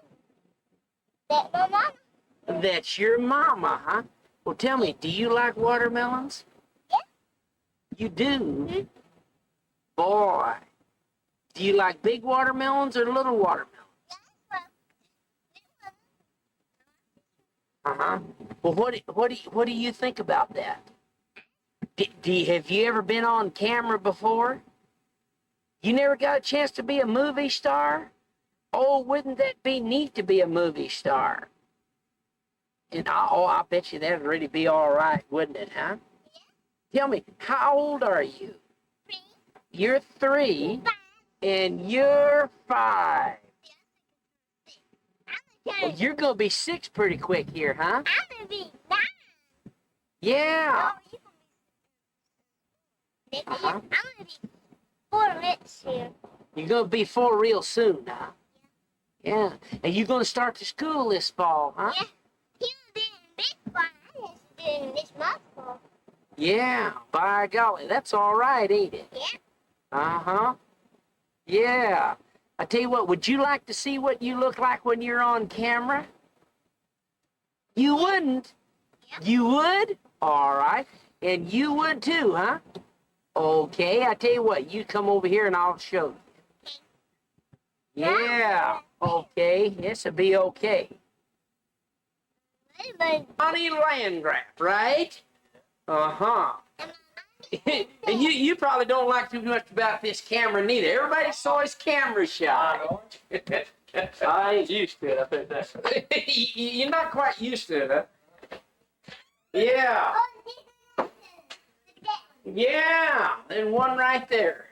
That my mama. That's your mama, huh? Well, tell me, do you like watermelons? Yeah. You do? Mhm. Boy. Do you like big watermelons or little watermelons? Uh-huh. Well, what do you think about that? Have you ever been on camera before? You never got a chance to be a movie star? Oh, wouldn't that be neat to be a movie star? And I bet you that'd really be all right, wouldn't it, huh? Tell me, how old are you? 3. You're 3, and you're 5. Well, you're gonna be 6 pretty quick here, huh? I'm gonna be 9. Yeah. Oh, you gonna be 6. Uh-huh. I'm gonna be 4 minutes here. You're gonna be 4 real soon, huh? Yeah. And you're gonna start to school this fall, huh? Yeah. He was doing big one. I was doing this muscle. Yeah. By golly, that's all right, ain't it? Yeah. Uh-huh. Yeah. I tell you what, would you like to see what you look like when you're on camera? You wouldn't? Yeah. You would? All right. And you would too, huh? Okay, I tell you what, you come over here and I'll show you. Yeah. Okay, this will be okay. Johnny Landgraf, right? Uh-huh. And you probably don't like too much about this camera neither. Everybody saw his camera shot. I ain't used to it, I think that's. You're not quite used to it, huh? Yeah. Yeah. And one right there.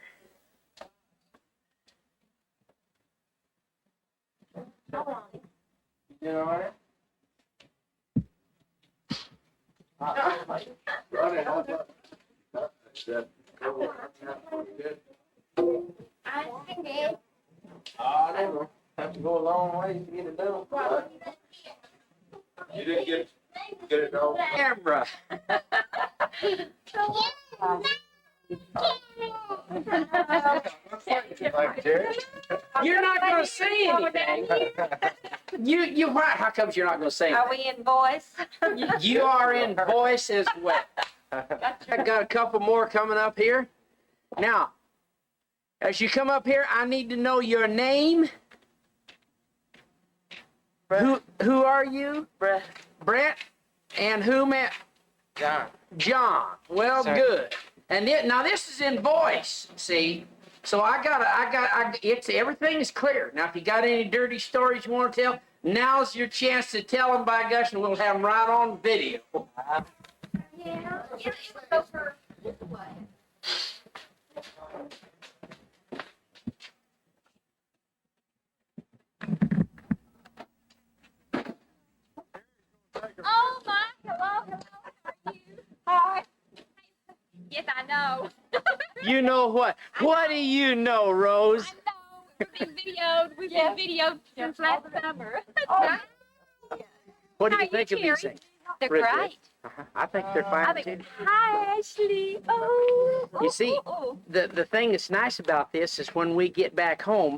You know what? I did. I don't know. Have to go a long way to get it done. You didn't get it all. Camera. Like Jerry? You're not going to say anything. Why? How comes you're not going to say Are anything? we in voice? You are in voice as well. I got a couple more coming up here. Now, as you come up here, I need to know your name. Who are you? Brett. Brett. And who met? John. John. Well, Sir. good. And now this is in voice, see? So it's everything is clear. Now, if you got any dirty stories you want to tell, now's your chance to tell them, by gosh, and we'll have them right on video. Yeah. It was over this way. Oh my, hello, how are you? Hi. Yes, I know. You know what? What do you know, Rose? I know. We've been videoed. We've been videoed since last summer. What do How you are think you, of these Terry? things? They're Real good. great. I think they're I fine too. think, hi, Ashley. Oh. You see, the thing that's nice about this is when we get back home,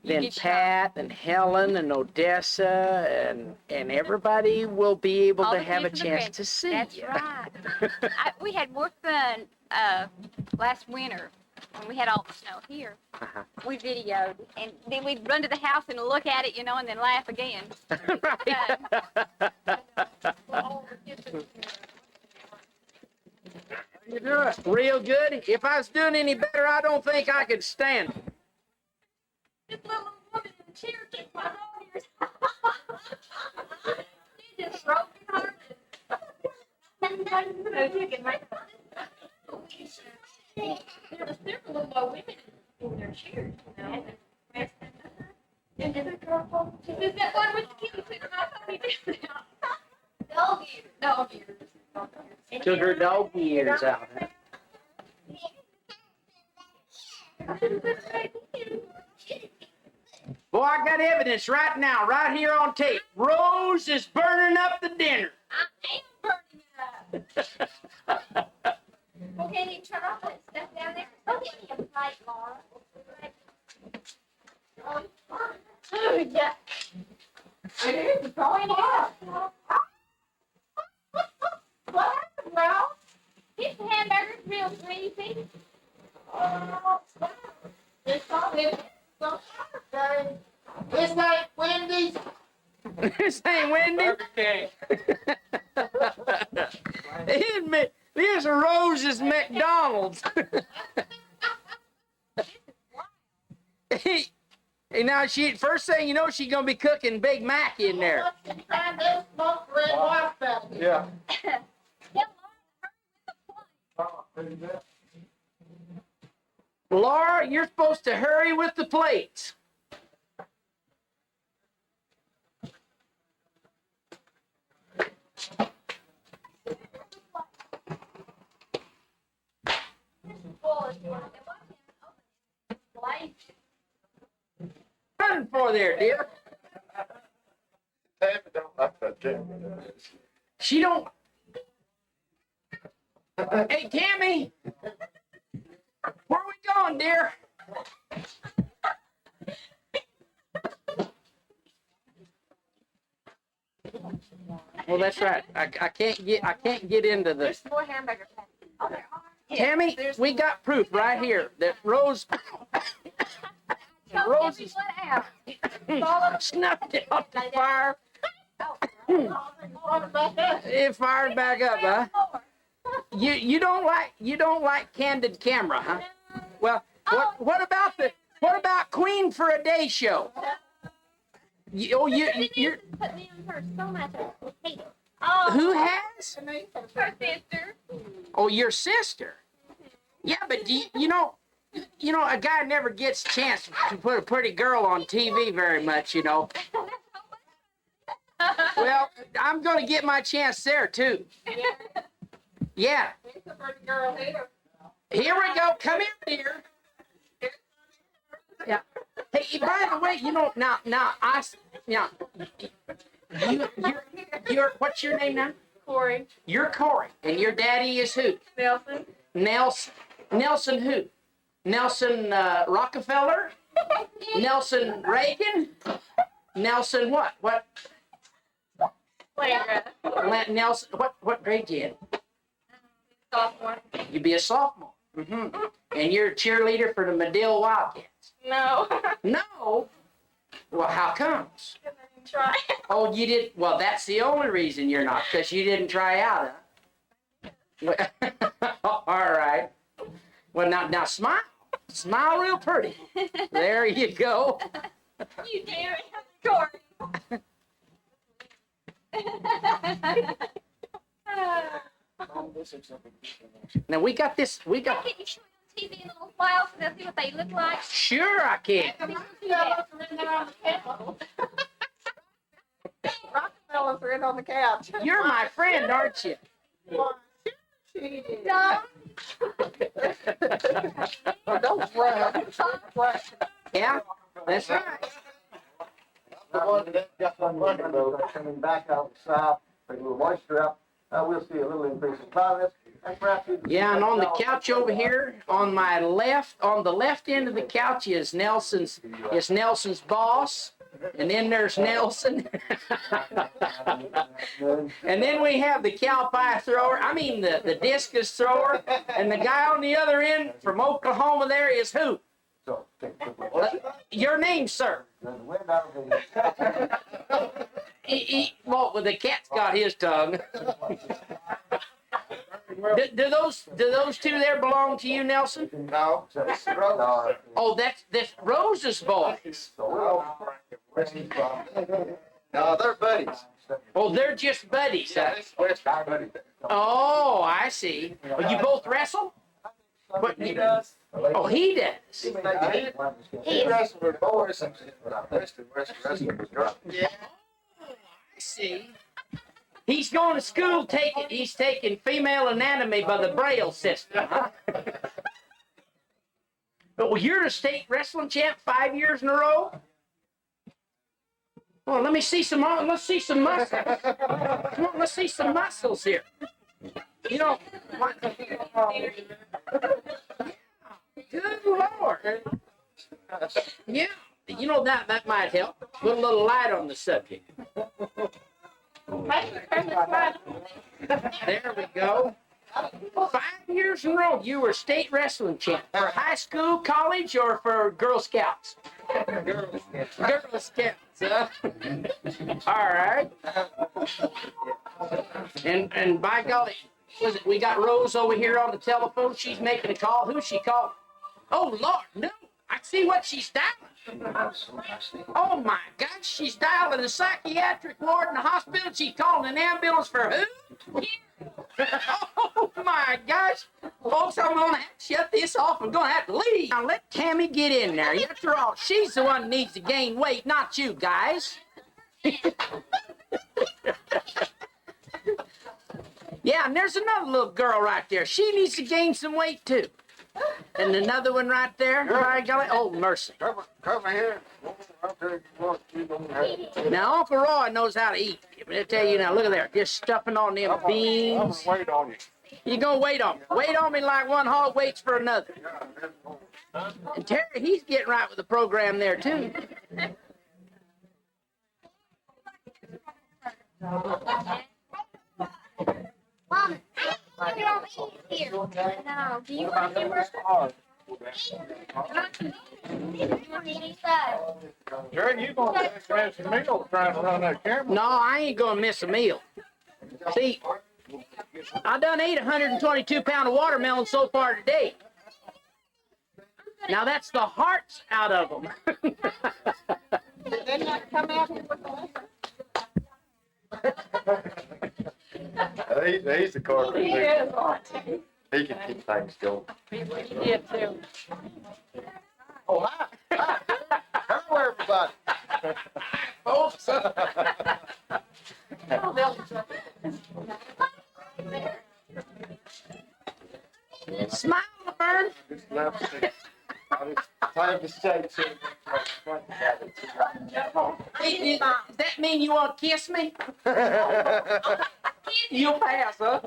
then get shot. Pat and Helen and Odessa and everybody will be able All to the have a kids and the chance grand- to see That's you. right. We had more fun last winter when we had all the snow here. Uh-huh. We videoed, and then we'd run to the house and look at it, and then laugh again. Right. Well, all the kids are- How you doing? Real good. If I was doing any better, I don't think I could stand it. This little woman in the chair kicked my dog ears. She just broke his heart. There was several more women in their chairs, you know. And then the girl, she says, that one with the kitty litter, I thought he did that. Dog ears. Dog ears. Took her dog ears out. Huh? Boy, I got evidence right now, right here on tape. Rose is burning up the dinner. I am burning it up. Okay, you turn off that stuff down there. Go get me a plate, Laura. Oh, yeah. It is going up. What happened, Ralph? This hamburger's real greasy. Oh, it's all so sorry. This ain't Wendy's. This ain't Wendy. Okay. This Rose's McDonald's. Hey, now first thing you know, she's gonna be cooking Big Mac in there. Yeah. Laura, you're supposed to hurry with the plates. Running for there, dear. Tammy don't like that camera. She don't. Hey, Tammy. Where are we going, dear? Well, that's right. I can't get into the. There's more hamburger patties. Oh, there are. Tammy, we got proof right here that Rose Rose is out. snuffed it off the fire. It fired back up, huh? You don't like candid camera, huh? Well, what about Queen for a Day show? You're Put me on her so much. I hate it. who has? Her sister. Oh, your sister. Yeah, but you know, a guy never gets a chance to put a pretty girl on TV very much, you know. Well, I'm gonna get my chance there too. Yeah. It's a pretty girl here. Here we go. Come here, dear. Yeah. Hey, by the way, you're what's your name now? Corey. You're Corey, and your daddy is who? Nelson. Nelson who? Nelson Rockefeller? Nelson Reagan? Nelson what? What? Nelson, what grade you in? Sophomore. You be a sophomore. Mm-hmm. And you're a cheerleader for the Medill Wildcats. No. No. Well, how comes? Try. Oh, you did. Well, that's the only reason you're not, because you didn't try out, huh? All right. Well, now smile. Smile real pretty. There you go. You dare Corey. Now we got this. Can you show me on TV in a little while so they'll see what they look like? Sure, I can. Rockefeller's right on the couch. You're my friend, aren't you? No. Don't frown. Yeah, that's right. The one that got one running though, coming back out the south, bring a little moisture up, we'll see a little increase in cloudiness. And perhaps Yeah, and on the couch over here, on my left, on the left end of the couch is Nelson's boss, and then there's Nelson. And then we have the cow pie thrower, the discus thrower, and the guy on the other end from Oklahoma there is who? So, take a look. Your name, sir. There's wind out of the Well, the cat's got his tongue. Do those two there belong to you, Nelson? No, it's Rose. Oh, that's Rose's boys. No, they're buddies. Oh, they're just buddies. Yeah, Huh? it's West buddy. Oh, I see. Oh, you both wrestle? What He does. Oh, he does. He wrestled with boys and wrestling with girls. Yeah. I see. He's going to school he's taking female anatomy by the Braille system, huh? Well, you're a state wrestling champ 5 years in a row? Well, let's see some muscles. Come on, let's see some muscles here. You know, good Lord. Yeah, you know that might help. Put a little light on the subject. There we go. 5 years in a row, you were state wrestling champ for high school, college, or for Girl Scouts? Girl Scouts, huh? All right. And by golly, we got Rose over here on the telephone. She's making a call. Who's she calling? Oh, Lord, no. I see what she's dialing. Oh, my gosh. She's dialing a psychiatric ward in the hospital. She's calling an ambulance for who? Oh, my gosh. Folks, I'm going to have to shut this off. I'm going to have to leave. Now, let Tammy get in there. After all, she's the one who needs to gain weight, not you guys. Yeah, and there's another little girl right there. She needs to gain some weight, too. And another one right there. By golly. Oh, mercy. Come here. Now, Uncle Roy knows how to eat. I'll tell you now, look at there. Just stuffing on them beans. I'm wait on you. You're going to wait on me. Wait on me like one hog waits for another. And Terry, he's getting right with the program there, too. Mom, I don't eat here. No, do you want to work? You want to eat that? Jerry, you gonna miss a meal trying to run that camera? No, I ain't going to miss a meal. See, I done ate 122 pounds of watermelon so far today. Now that's the hearts out of them. Did they not come out here with the He's the carpenter. He is, aren't he? He can keep things going. He did too. Oh, hi. Hi. Hello, everybody. Folks. Smile, Laverne. Time to say to Hey, does that mean you want to kiss me? You'll pass, huh?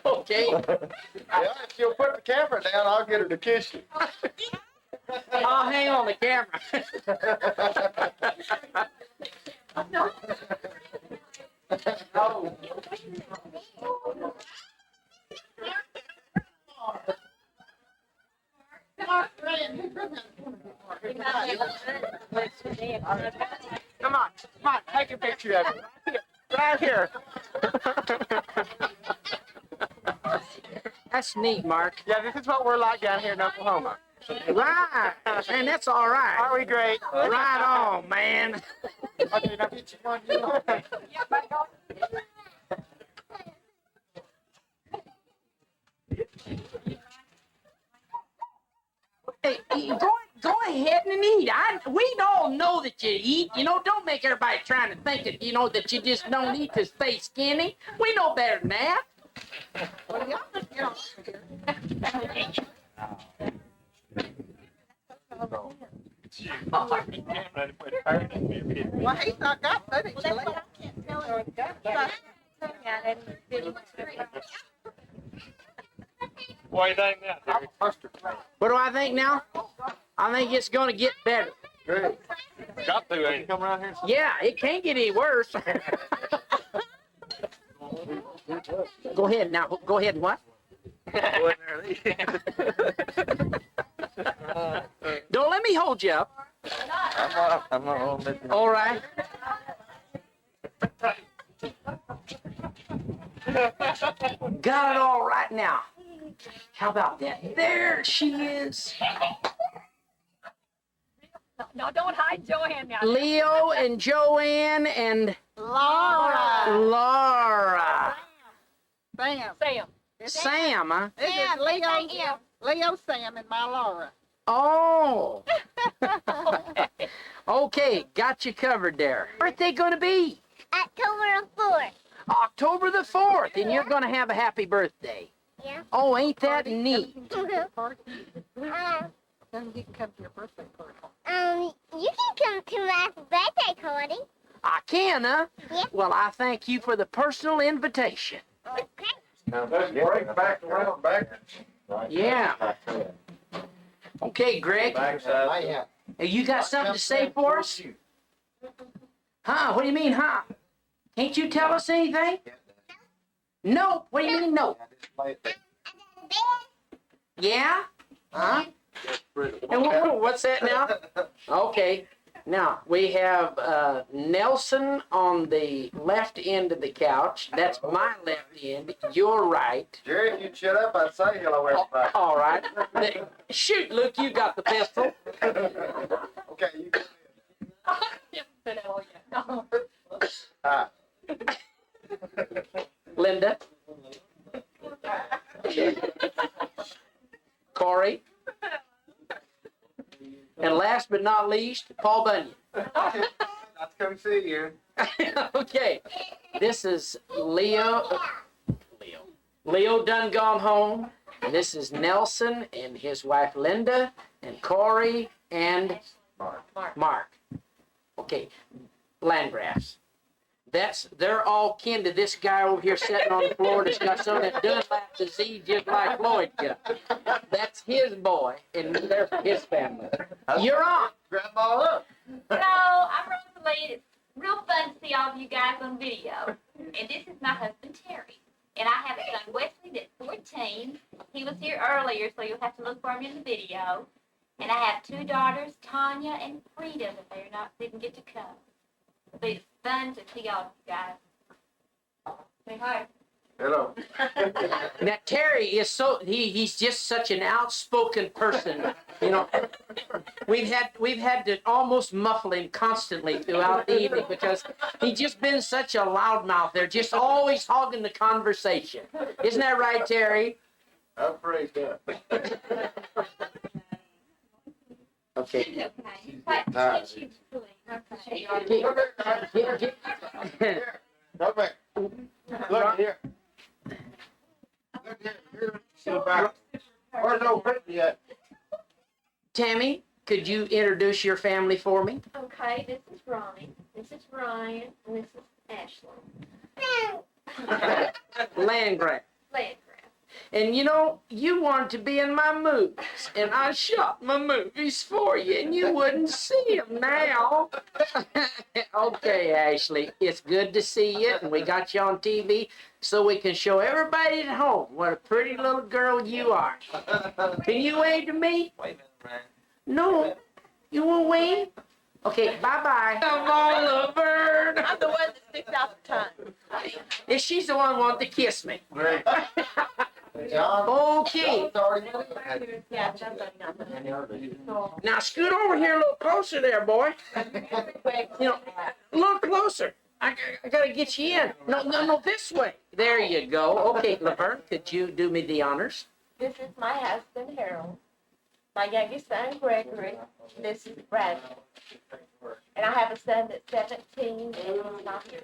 Okay. Yeah, if you'll put the camera down, I'll get her to kiss you. I'll hang on the camera. Oh. Come on, take a picture of it. Right here. That's neat, Mark. Yeah, this is what we're like down here in Oklahoma. Right. Man, that's all right. Aren't we great? Right on, man. Okay, now get you one. You know. Hey, go ahead and eat. We all know that you eat. You know, don't make everybody trying to think that, you know, that you just don't eat to stay skinny. We know better than that. Well, y'all just get on here. Well, he's not got footage. Well, that's what I can't tell him. Yeah, What do you think now, I'm a mustard man. What do I think now? I think it's going to get better. Great. Got to, ain't come around here. Yeah, it can't get any worse. Go ahead now. Go ahead and what? Don't let me hold you up. I'm not All right. Got it all right now. How about that? There she is. No, don't hide Joanne now. Leo and Joanne and Laura. Laura. Sam. Sam. Sam, huh? This is Leo, Sam, and my Laura. Oh. Okay, got you covered there. Birthday gonna be October 4th. October the 4th, and you're gonna have a happy birthday. Yeah. Oh, ain't that neat? Then you can come to your birthday party. You can come to my birthday party. I can, huh? Yeah. Well, I thank you for the personal invitation. Okay. Now, let's break back around backwards. Yeah. Okay, Greg, Backside. you got something to say for us? Huh? What do you mean, huh? Can't you tell us anything? No. What do you mean, no? Yeah? Huh? And what's that now? Okay. Now, we have Nelson on the left end of the couch. That's my left end. Your right. Jerry, if you'd shut up, I'd say hello, everybody. All right. Shoot, Luke, you got the pistol. Okay, you go No. ahead. Linda. Corey. And last but not least, Paul Bunyan. I'd come see you. Okay, this is Leo done gone home, and this is Nelson and his wife Linda and Corey and Mark. Okay, Landgrass. They're all kin to this guy over here sitting on the floor that's got some of that Dunlap disease just like Floyd got. That's his boy, and they're his family. You're on. Grandma up. Hello, I'm Rosalie. It's real fun to see all of you guys on video. And this is my husband, Terry. And I have a son, Wesley, that's 14. He was here earlier, so you'll have to look for him in the video. And I have 2 daughters, Tanya and Frida, but didn't get to come. But it's fun to see all of you guys. Say hi. Hello. Now Terry is he's just such an outspoken person. You know, we've had to almost muffle him constantly throughout the evening because he's just been such a loudmouth. They're just always hogging the conversation. Isn't that right, Terry? I'm praised up. Okay. Come back. Look here. Look here. Sit back. Where's no picture yet? Tammy, could you introduce your family for me? Okay, this is Ronnie, this is Ryan, and this is Ashley. Landgraf. Landgraf. And you know, you wanted to be in my movies, and I shot my movies for you, and you wouldn't see them now. Okay, Ashley, it's good to see you, and we got you on TV so we can show everybody at home what a pretty little girl you are. Can you wave to me? Wait a minute, Brian. No, you won't wave? Okay, bye-bye. Come on, little bird. I'm the one that sticks out the tongue. And she's the one who wanted to kiss me. Great. John. Okay. John's already been. Yeah, John's Now scoot over here a little closer there, boy. You know, a little closer. I gotta get you in. No, this way. There you go. Okay, Laverne, could you do me the honors? This is my husband, Harold. My youngest son, Gregory. This is Bradley. And I have a son that's 17 and he's not here.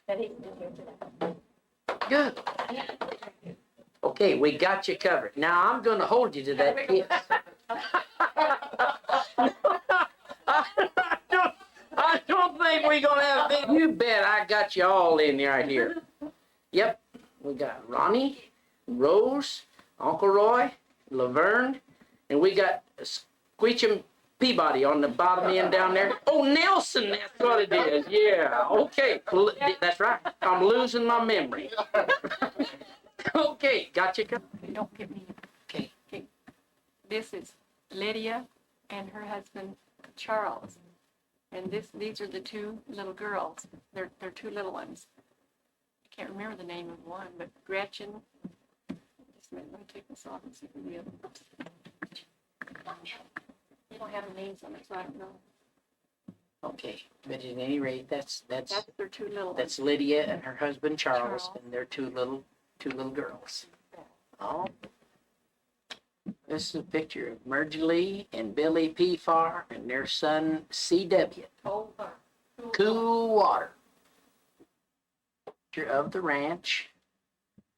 But he's been here today. Good. Okay, we got you covered. Now I'm gonna hold you to that kiss. I don't think we're gonna have big. You bet I got you all in right here. Yep, we got Ronnie, Rose, Uncle Roy, Laverne, and we got Squeechum Peabody on the bottom end down there. Oh, Nelson, that's what it is. Yeah, okay, that's right. I'm losing my memory. Okay, got you covered. Don't get me. Okay. This is Lydia and her husband, Charles. And these are the 2 little girls. They're 2 little ones. can't remember the name of one, but Gretchen. Just a minute, let me take this off and see who the other. They don't have the names on it, so I don't know. Okay, but at any rate, that's That's their two little. that's Lydia and her husband Charles, Charles. and their two little girls. Oh, this is a picture of Margie Lee and Billy P. Farr and their son C.W. Cool Water. Picture of the ranch,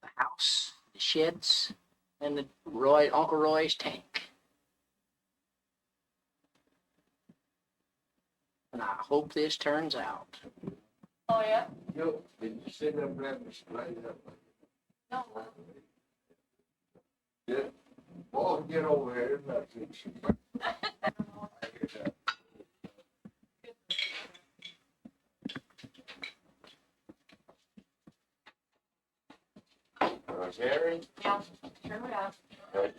the house, the sheds, and the Uncle Roy's tank. And I hope this turns out. Oh, yeah? Yo, did you see them lemons straight up? No. Yeah. Well, get over here, that's it. Mary, Yeah, sure we have.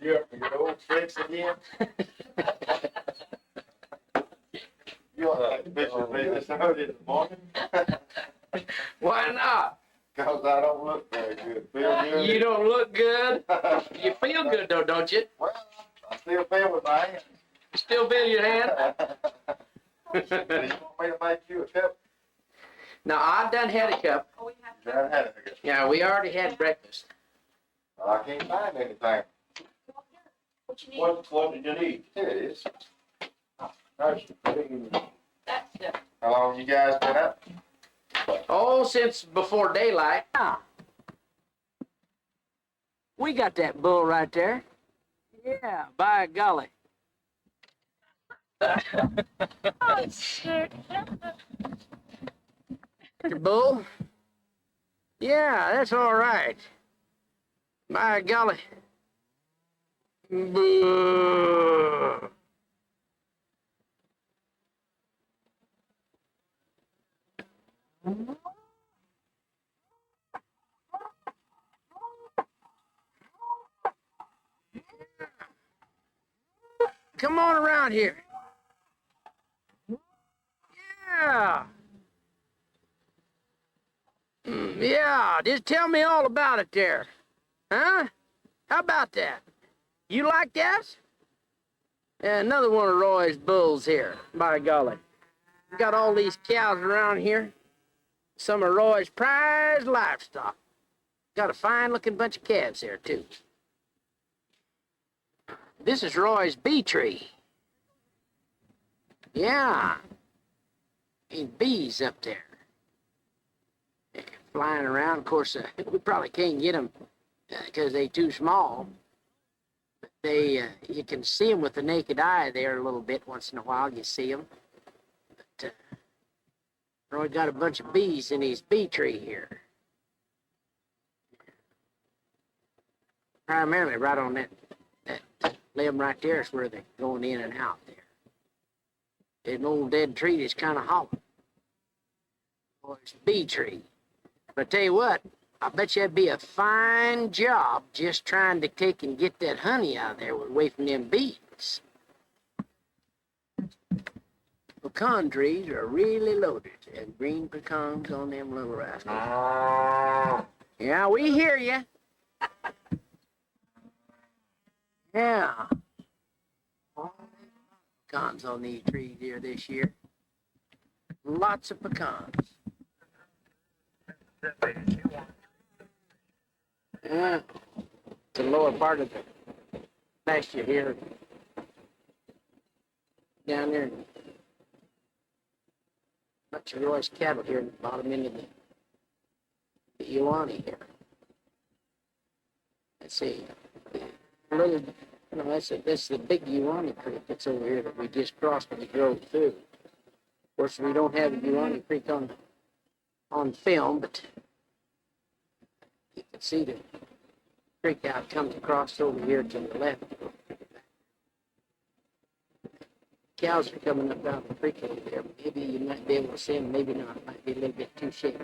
you up to your old tricks again? You want to take a picture of me this early in the morning? Why not? Cause I don't look very good. Feel good? You don't look good. You feel good though, don't you? Well, I still feel with my hand. You still feel your hand? You want me to make you a cup? No, I done had a cup. Oh, we have. Yeah, I had it. Yeah, we already had breakfast. Well, I can't find anything. What you need? What did you need? Here it is. That's the. How long you guys been up? Oh, since before daylight. Ah. We got that bull right there. Yeah, by golly. Your bull? Yeah, that's all right. By golly. Boo. Come on around here. Yeah. Yeah, just tell me all about it there. Huh? How about that? You like that? Yeah, another one of Roy's bulls here, by golly. Got all these cows around here. Some of Roy's prized livestock. Got a fine looking bunch of calves here, too. This is Roy's bee tree. Yeah. And bees up there. Yeah, flying around. Of course, we probably can't get them because they're too small. But you can see them with the naked eye there a little bit once in a while. You see them. But Roy got a bunch of bees in his bee tree here. Primarily right on that limb right there is where they're going in and out there. An old dead tree that's kind of hollow. Well, it's a bee tree. But I tell you what, I bet you that'd be a fine job just trying to take and get that honey out of there away from them bees. Pecan trees are really loaded. They have green pecans on them little rascals. Yeah, we hear you. Yeah. Pecans on these trees here this year. Lots of pecans. Yeah. The lower part of the pasture here. Down there. Bunch of Roy's cattle here at the bottom end of the Iwani here. Let's see. A little, that's the big Iwani Creek that's over here that we just crossed when we drove through. Of course, we don't have Iwani Creek on film, but you can see the creek out comes across over here to the left. Cows are coming up down the creek over there. Maybe you might be able to see them, maybe not. It might be a little bit too shady.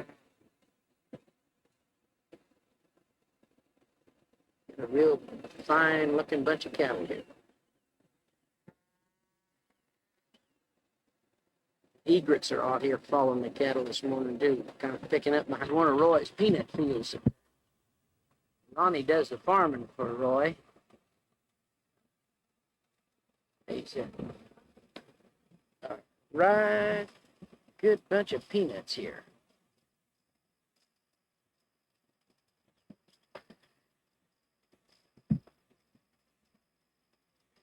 A real fine looking bunch of cattle here. egrets are out here following the cattle this morning too, kind of picking up behind one of Roy's peanut fields. Ronnie does the farming for Roy. He's a right good bunch of peanuts here.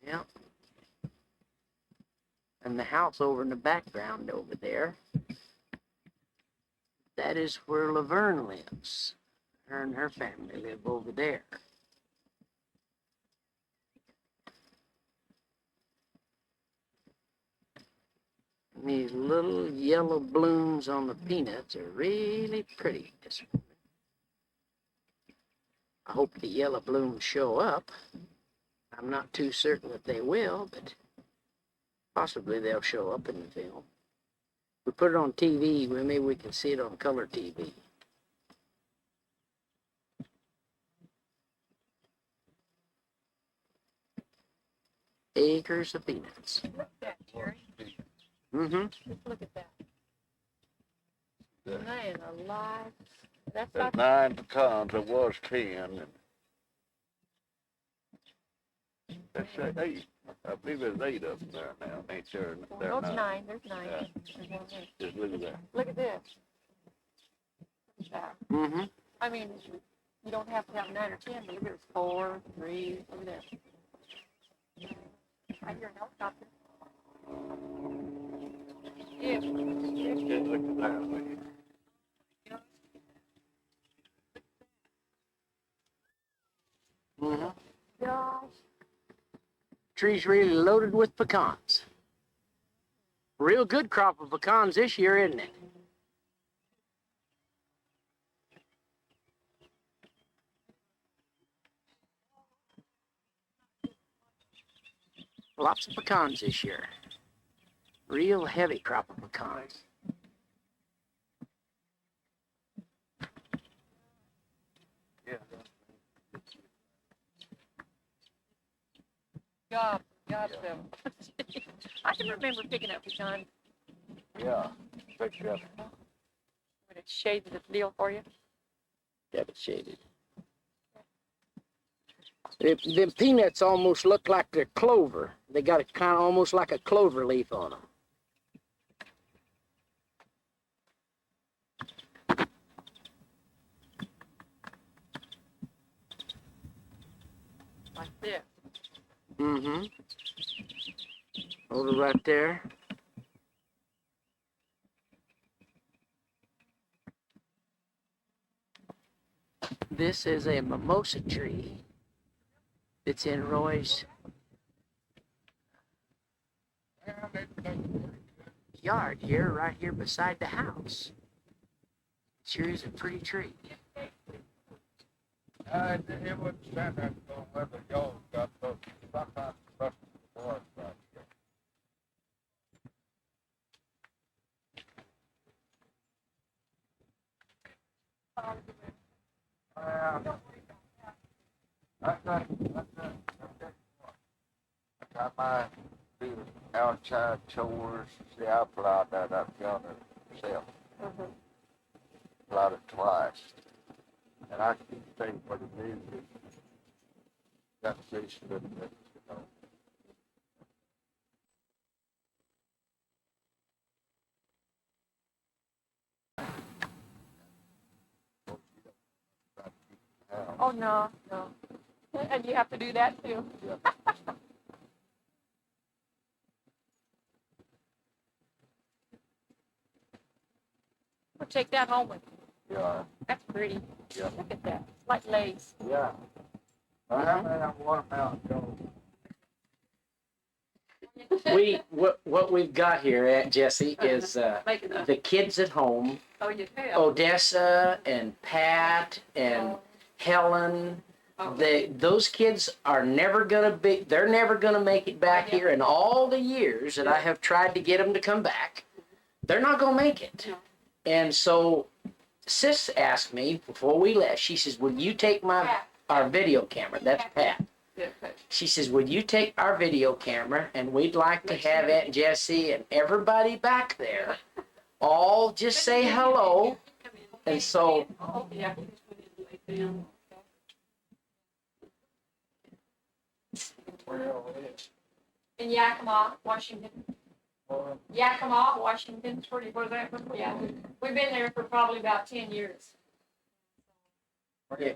Yep. And the house over in the background over there, that is where Laverne lives. Her and her family live over there. And these little yellow blooms on the peanuts are really pretty this morning. I hope the yellow blooms show up. I'm not too certain that they will, but possibly they'll show up in the film. We put it on TV, well, maybe we can see it on color TV. Acres of peanuts. Look at that, Jerry. Mm-hmm. Just look at that. Man alive. That's There's like, 9 pecans, there was 10, and they say 8. I believe there's 8 of them there now, ain't there? There there's now. 9, there's 9. Yeah. There's one there. Just look at that. Look at this. Look at that. Mm-hmm. I mean, you don't have to have 9 or 10, but look, there's 4, 3, look at that. I hear a helicopter. Yeah. Just look at that, will you? Mm-hmm. Gosh. Tree's really loaded with pecans. Real good crop of pecans this year, isn't it? Lots of pecans this year. Real heavy crop of pecans. Yeah. God, them. I can remember picking up pecans Yeah. Pick it up. when it shaded the deal for you. Got it shaded. The peanuts almost look like they're clover. They got a kind of almost like a clover leaf on them. Like this. Mm-hmm. Hold it right there. This is a mimosa tree. It's in Roy's yard here, right here beside the house. Sure is a pretty tree. It wouldn't stand there going where the yard got those. Sometimes the boys back here. I might do outside chores. See, I plowed that up yonder myself. Plowed it twice. And I can tell you what it is. Got fish with it, you know. Oh, no. And you have to do that too. We'll take that home with you. Yeah. That's pretty. Yeah. Look at that. Like lace. Yeah. I haven't had watermelon go. What we've got here, Aunt Jessie, is Making a, the kids at home. oh, you have. Odessa and Pat and Helen. Those kids are never gonna be. They're never gonna make it back here. In all the years that I have tried to get them to come back, they're not gonna make it. No. And so, Sis asked me before we left. She says, "Will you take our video camera?" That's Pat. She says, would you take our video camera and we'd like to have Aunt Jessie and everybody back there all just say hello. And so Oh, yeah. He just went in and laid down. In Yakima, Washington. Yakima, Washington. Where was that? Yeah, we've been there for probably about 10 years. Just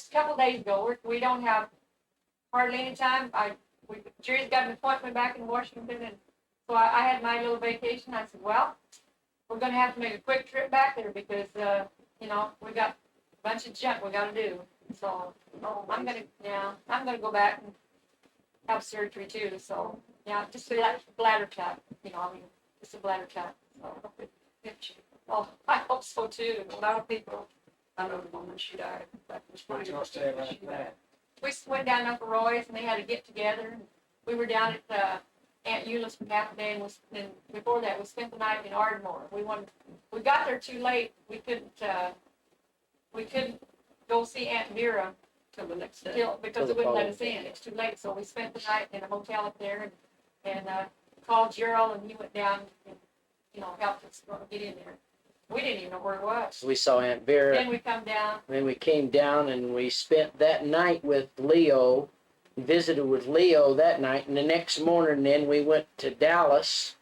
a couple days ago. We don't have hardly any time. Jerry's got an appointment back in Washington, and so I had my little vacation. I said, well, we're gonna have to make a quick trip back there because, we got a bunch of junk we gotta do. So, I'm gonna go back and have surgery too, so, yeah, just a bladder cut, just a bladder cut, so. Well, I hope so too. A lot of people, I know the woman, she died. That was What funny. you gonna say about that? We went down to Uncle Roy's and they had a get together. We were down at Aunt Eula's for half a day, and before that we spent the night in Ardmore. We got there too late. We couldn't go see Aunt Vera Till the next day. because it wouldn't let us in. It's too late. So we spent the night in a hotel up there and called Gerald, and he went down and helped us get in there. We didn't even know where it was. we saw Aunt Vera. Then we come down. Then we came down and we spent that night with Leo, visited with Leo that night, and the next morning then we went to Dallas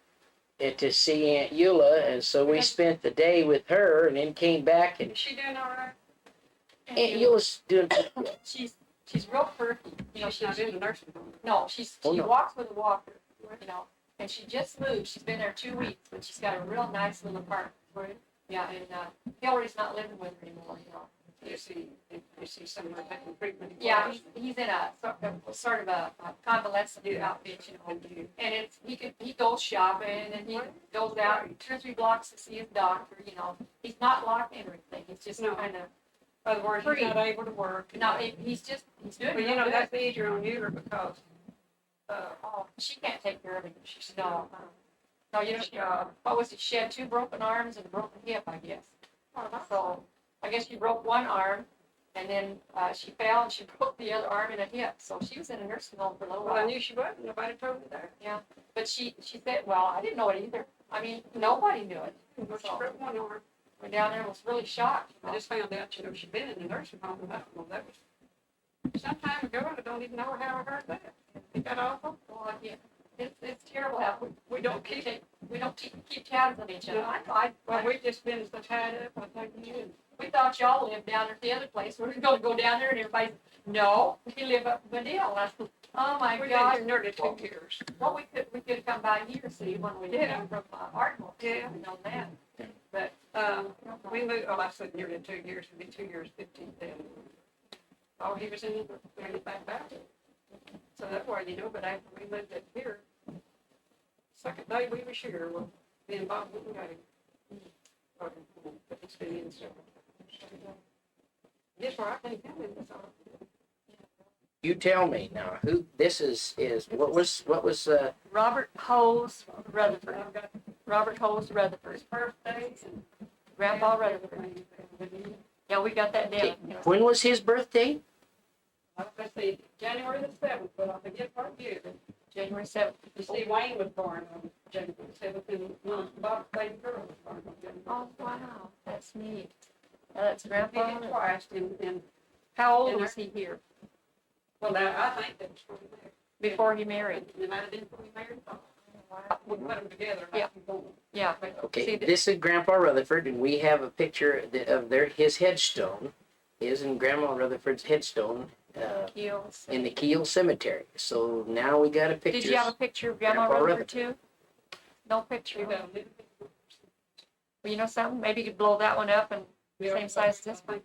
to see Aunt Eula, and so we spent the day with her and then came back and Is she doing all right? Aunt Eula's doing pretty good. She's real perky. She's not in the nursing home. No, she Oh, no. walks with a walker, and she just moved. She's been there 2 weeks, but she's got a real nice little apartment. Yeah, and Hillary's not living with her anymore, Is he somewhere taking treatment? Yeah, he's in a sort of a convalescent outfit, and he goes shopping and he goes out 2 or 3 blocks to see his doctor, He's not locked in or anything. He's just No. kind of, In other words, he's not able to work. he's doing But real good. that's easier on you because, She can't take care of him. No, what was it? She had 2 broken arms and a broken hip, I guess. So I guess she broke one arm, and then she fell and she broke the other arm and a hip. So she was in a nursing home for a little well, I while. knew she wasn't. Nobody told me that. But she said, well, I didn't know it either. I mean, nobody knew it. Well, she broke one arm. Went down there and was really shocked. I just found out, she'd been in the nursing home, and I don't know, that was some time ago, and I don't even know how I heard that. Is that awful? Well, yeah, it's terrible how We don't keep, keep tabs on each other. well, we've just been so tied up, I think you did. We thought y'all lived down there at the other place. We're gonna go down there and everybody's, no, we live up in Medill. I said, oh my We've God. been here nearly 2 years. Well, we could come by here, see, when we did from Ardmore. Yeah. We know that. But, we moved, I said nearly 2 years, it'd be 2 years, 15 then. Oh, he was in the back back. So that's why, but after we moved up here, second day we were sure, well, me and Bob wouldn't go. But it's been in several times. Guess where I think him in this office. You tell me now, who this is what was Robert Hose Rutherford. I've got Robert Hose Rutherford. his birthdays and. Grandpa Rutherford. Yeah, we got that down. when was his birthday? Let's see, January the 7th, but I forget what year. January 7th. You see, Wayne was born on January 7th, and Bob's baby girl was born on January. Oh, wow, that's neat. That's He Grandpa. did twice, and, How old was he here well, now, I think that was when he married. before he married? It might have been before he married. We put them together. Yeah. Yeah. Okay, See, this is Grandpa Rutherford, and we have a picture of his headstone, his and Grandma Rutherford's headstone Keels. in the Keel Cemetery. So now we got a picture. Did you have a picture of Grandma Grandpa Rutherford too? No picture. Well, you know something? Maybe you could blow that one up and same size as this one.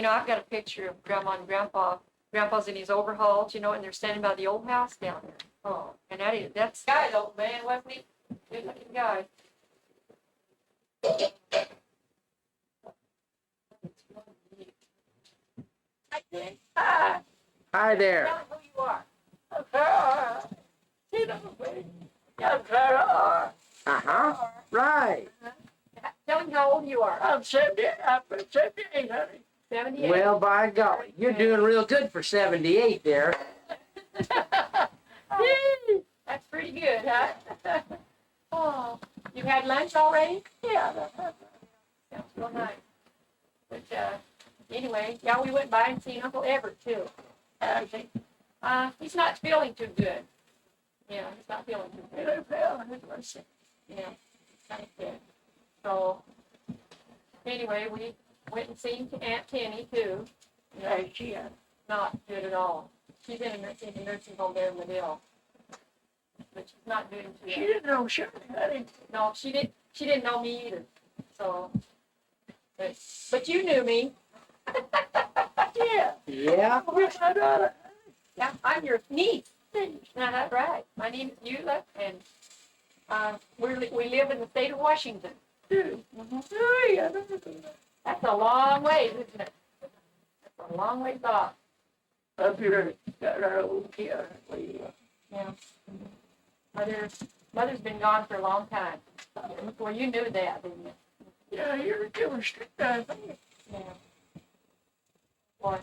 I've got a picture of Grandma and Grandpa. Grandpa's in his overalls, and they're standing by the old house down there. Oh, and that's guy's old man, wasn't he? Good looking guy. Hi. Hi there. Tell me who you are. You know me. I'm Clara. Uh-huh. Right. Tell him how old you are. I'm 78, honey. 78. Well, by golly, you're doing real good for 78 there. That's pretty good, huh? Oh, you had lunch already? Yeah. Sounds real nice. But, anyway, yeah, we went by and seen Uncle Everett too. He's not feeling too good. Yeah, he's not feeling too good. Yeah, he's kind of sick. So, anyway, we went and seen Aunt Tenny too. Yeah, she Not good at all. She's in the nursing home there in Medill. But she's not doing too she well. didn't know Shirley, honey. No, she didn't know me either. So, but you knew me. Yeah. Yeah. With my daughter. Yeah, I'm your niece. That's right. My name is Eula, and we live in the state of Washington. Oh, yeah. That's a long way, isn't it? That's a long ways off. Up here, got our old kid. Yeah. Mother's been gone for a long time. Well, you knew that, didn't you? Yeah, you're doing strict, I think. Yeah. Boy.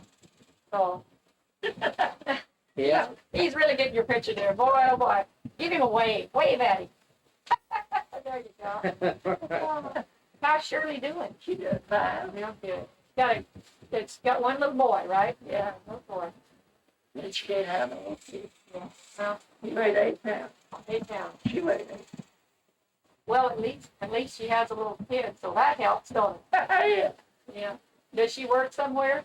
So. Yeah. He's really getting your picture there. Boy, oh boy. Give him a wave. Wave at him. There you go. Oh, how's Shirley doing? She did fine. Real good. It's got one little boy, right? Yeah, little boy. And she can't have no kid. Yeah. Well, He weighed 8 pounds. 8 pounds. She weighed 8. Well, at least she has a little kid, so that helps, don't it? Yeah. Yeah. Does she work somewhere?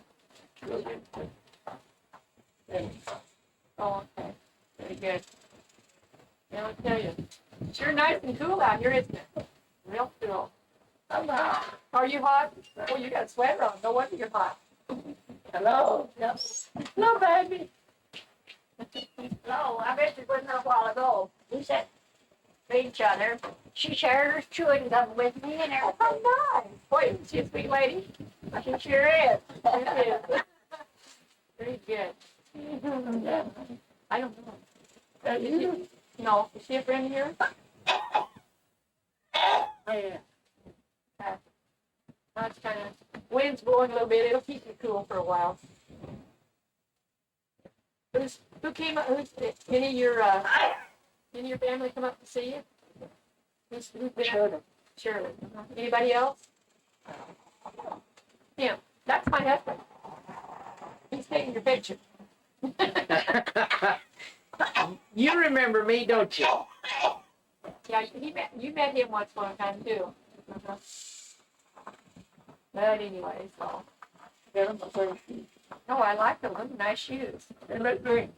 Oh, okay. Very good. Yeah, I'll tell you. Sure nice and cool out here, isn't it? Real cool. I'm out. Are you hot? Oh, you got a sweater on. No wonder you're hot. Hello? Yes. Hello, baby. No, I bet you wasn't a while ago. We sat to each other. She shared her chewing gum with me and everything. Oh, nice. Boy, isn't she a sweet lady? She sure is. She is. Very good. I don't know. No, is she a friend here? Yeah. That's kind of, wind's blowing a little bit. It'll keep you cool for a while. Who came up, any of your family come up to see you? Who's been Shirley. Shirley. Anybody else? Him. That's my husband. He's taking your picture. You remember me, don't you? Yeah, you met him once upon a time too. But anyway, so. No, I like them. Those are nice shoes. They look green.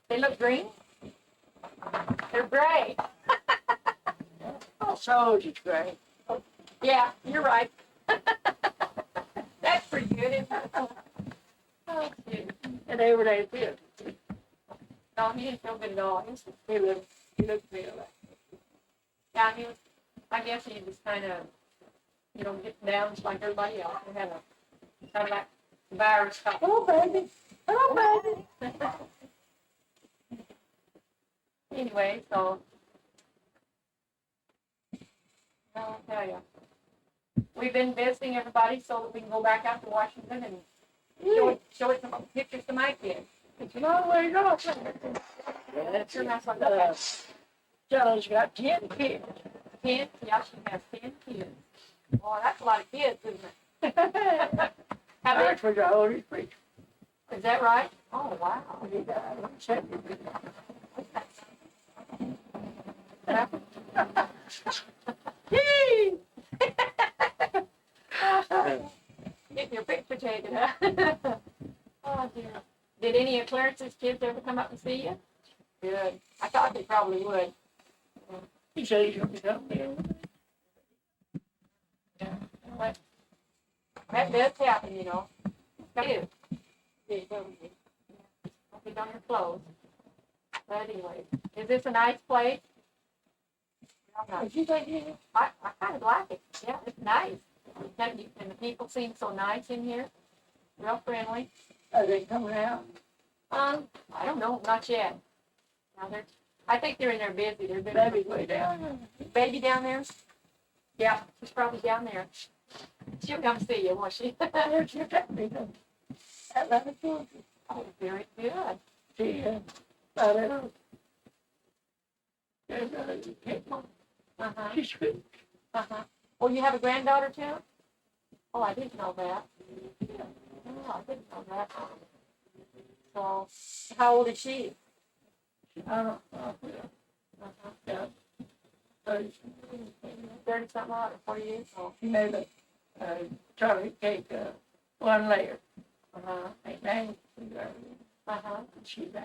They look green. They're gray. Oh, so it's great. Yeah, you're right. That's pretty good, isn't it? Oh, cute. And they were there too. No, he didn't feel good at all. He looked real like. Yeah, I guess he was kind of, getting down just like everybody else. He had a kind of like virus. Oh, baby. Oh, baby. Anyway, so I'll tell you, we've been visiting everybody so that we can go back out to Washington and show it some pictures to my kids. It's a long way off. That's your nice one. Shirley's got 10 kids. 10? Yeah, she has 10 kids. Oh, that's a lot of kids, isn't it? How many? That's for the oldest preacher. Is that right? Oh, wow. He died when 70. Yee! Getting your picture taken, huh? Oh, dear. Did any of Clarence's kids ever come up and see you? Good. I thought they probably would. He said he's going to come here. Yeah. But that does happen, It is. It does. Don't be on your clothes. But anyway, is this a nice place? What you think he is? I kind of like it. Yeah, it's nice. And the people seem so nice in here. Real friendly. Are they coming out? I don't know, not yet. Now I think they're in there busy. They're busy. Baby's way down. Baby down there? Yeah, she's probably down there. She'll come see you, won't she? Yeah, she took me to 11 children. Oh, very good. She, but, and, came on. Uh-huh, She's good. uh-huh. Oh, you have a granddaughter too? Oh, I didn't know that. Oh, I didn't know that. So, how old is she? I don't know. Uh-huh. Yeah. 30-something odd, or 40 years old? She made a chocolate cake, one layer. Uh-huh, Ain't name. uh-huh. She died.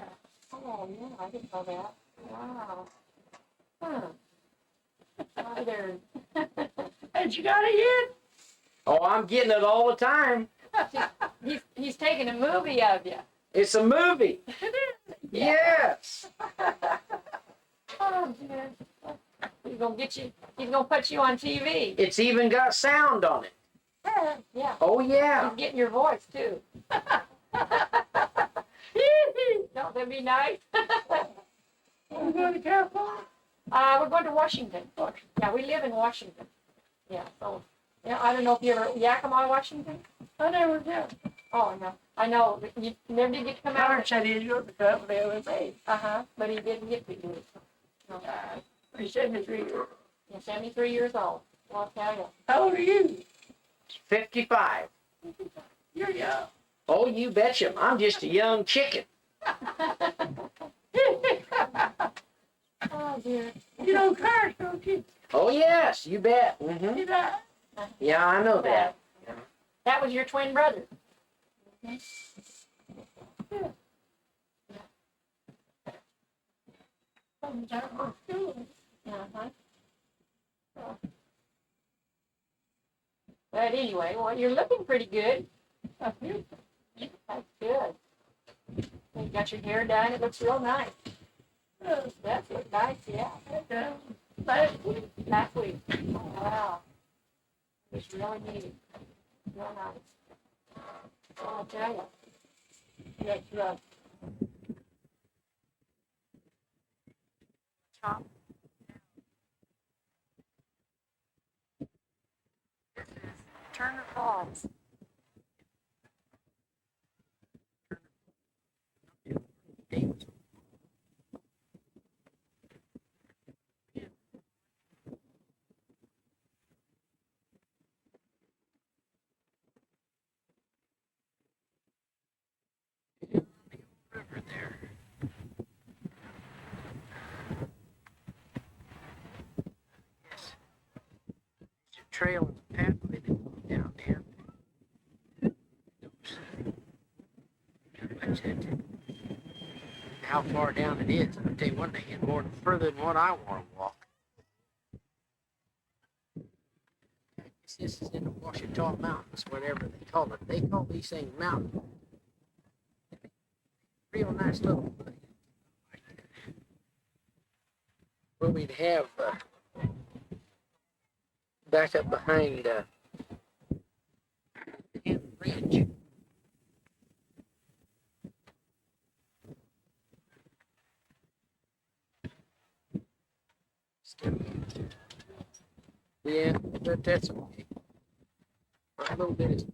Oh, yeah, I didn't know that. Wow. Huh. Oh, there. And she got it in. Oh, I'm getting it all the time. He's taking a movie of you. It's a movie. Yes. Oh, dear. He's gonna get you, he's gonna put you on TV. It's even got sound on it. Yeah, Oh, yeah. he's getting your voice too. Don't that be nice? We're going to California. We're going to Washington. Yeah, we live in Washington. Yeah, so, yeah, I don't know if you ever, Yakima, Washington? I never did. Oh, no, I know, you never did get to come Howard out. said he'd go to the company with me. Uh-huh, but he didn't get to do it. No. He's 73 years. He's 73 years old. Well, I'll tell you. How old are you? 55. You're young. Oh, you betcha. I'm just a young chicken. Oh, dear. You know cars, don't you? Oh, yes, you bet. Hmm. You know? Yeah, I know that. That was your twin brother. Sometimes we're school. Uh-huh. But anyway, well, you're looking pretty good. That's good. You got your hair done. It looks real nice. That's look nice, yeah. Last week. Last week. Oh, wow. It's really neat. Real nice. So I'll tell you. That's top. This is Turner Falls. River there. Yes. There's a trail and a pathway that goes down there. How far down it is, I'll tell you one thing, it's more further than what I want to walk. This is in the Ouachita Mountains, whatever they call it. They call these things mountains. Real nice little place. Where we'd have back up behind the Ridge. Yeah, but that's okay. A little bit is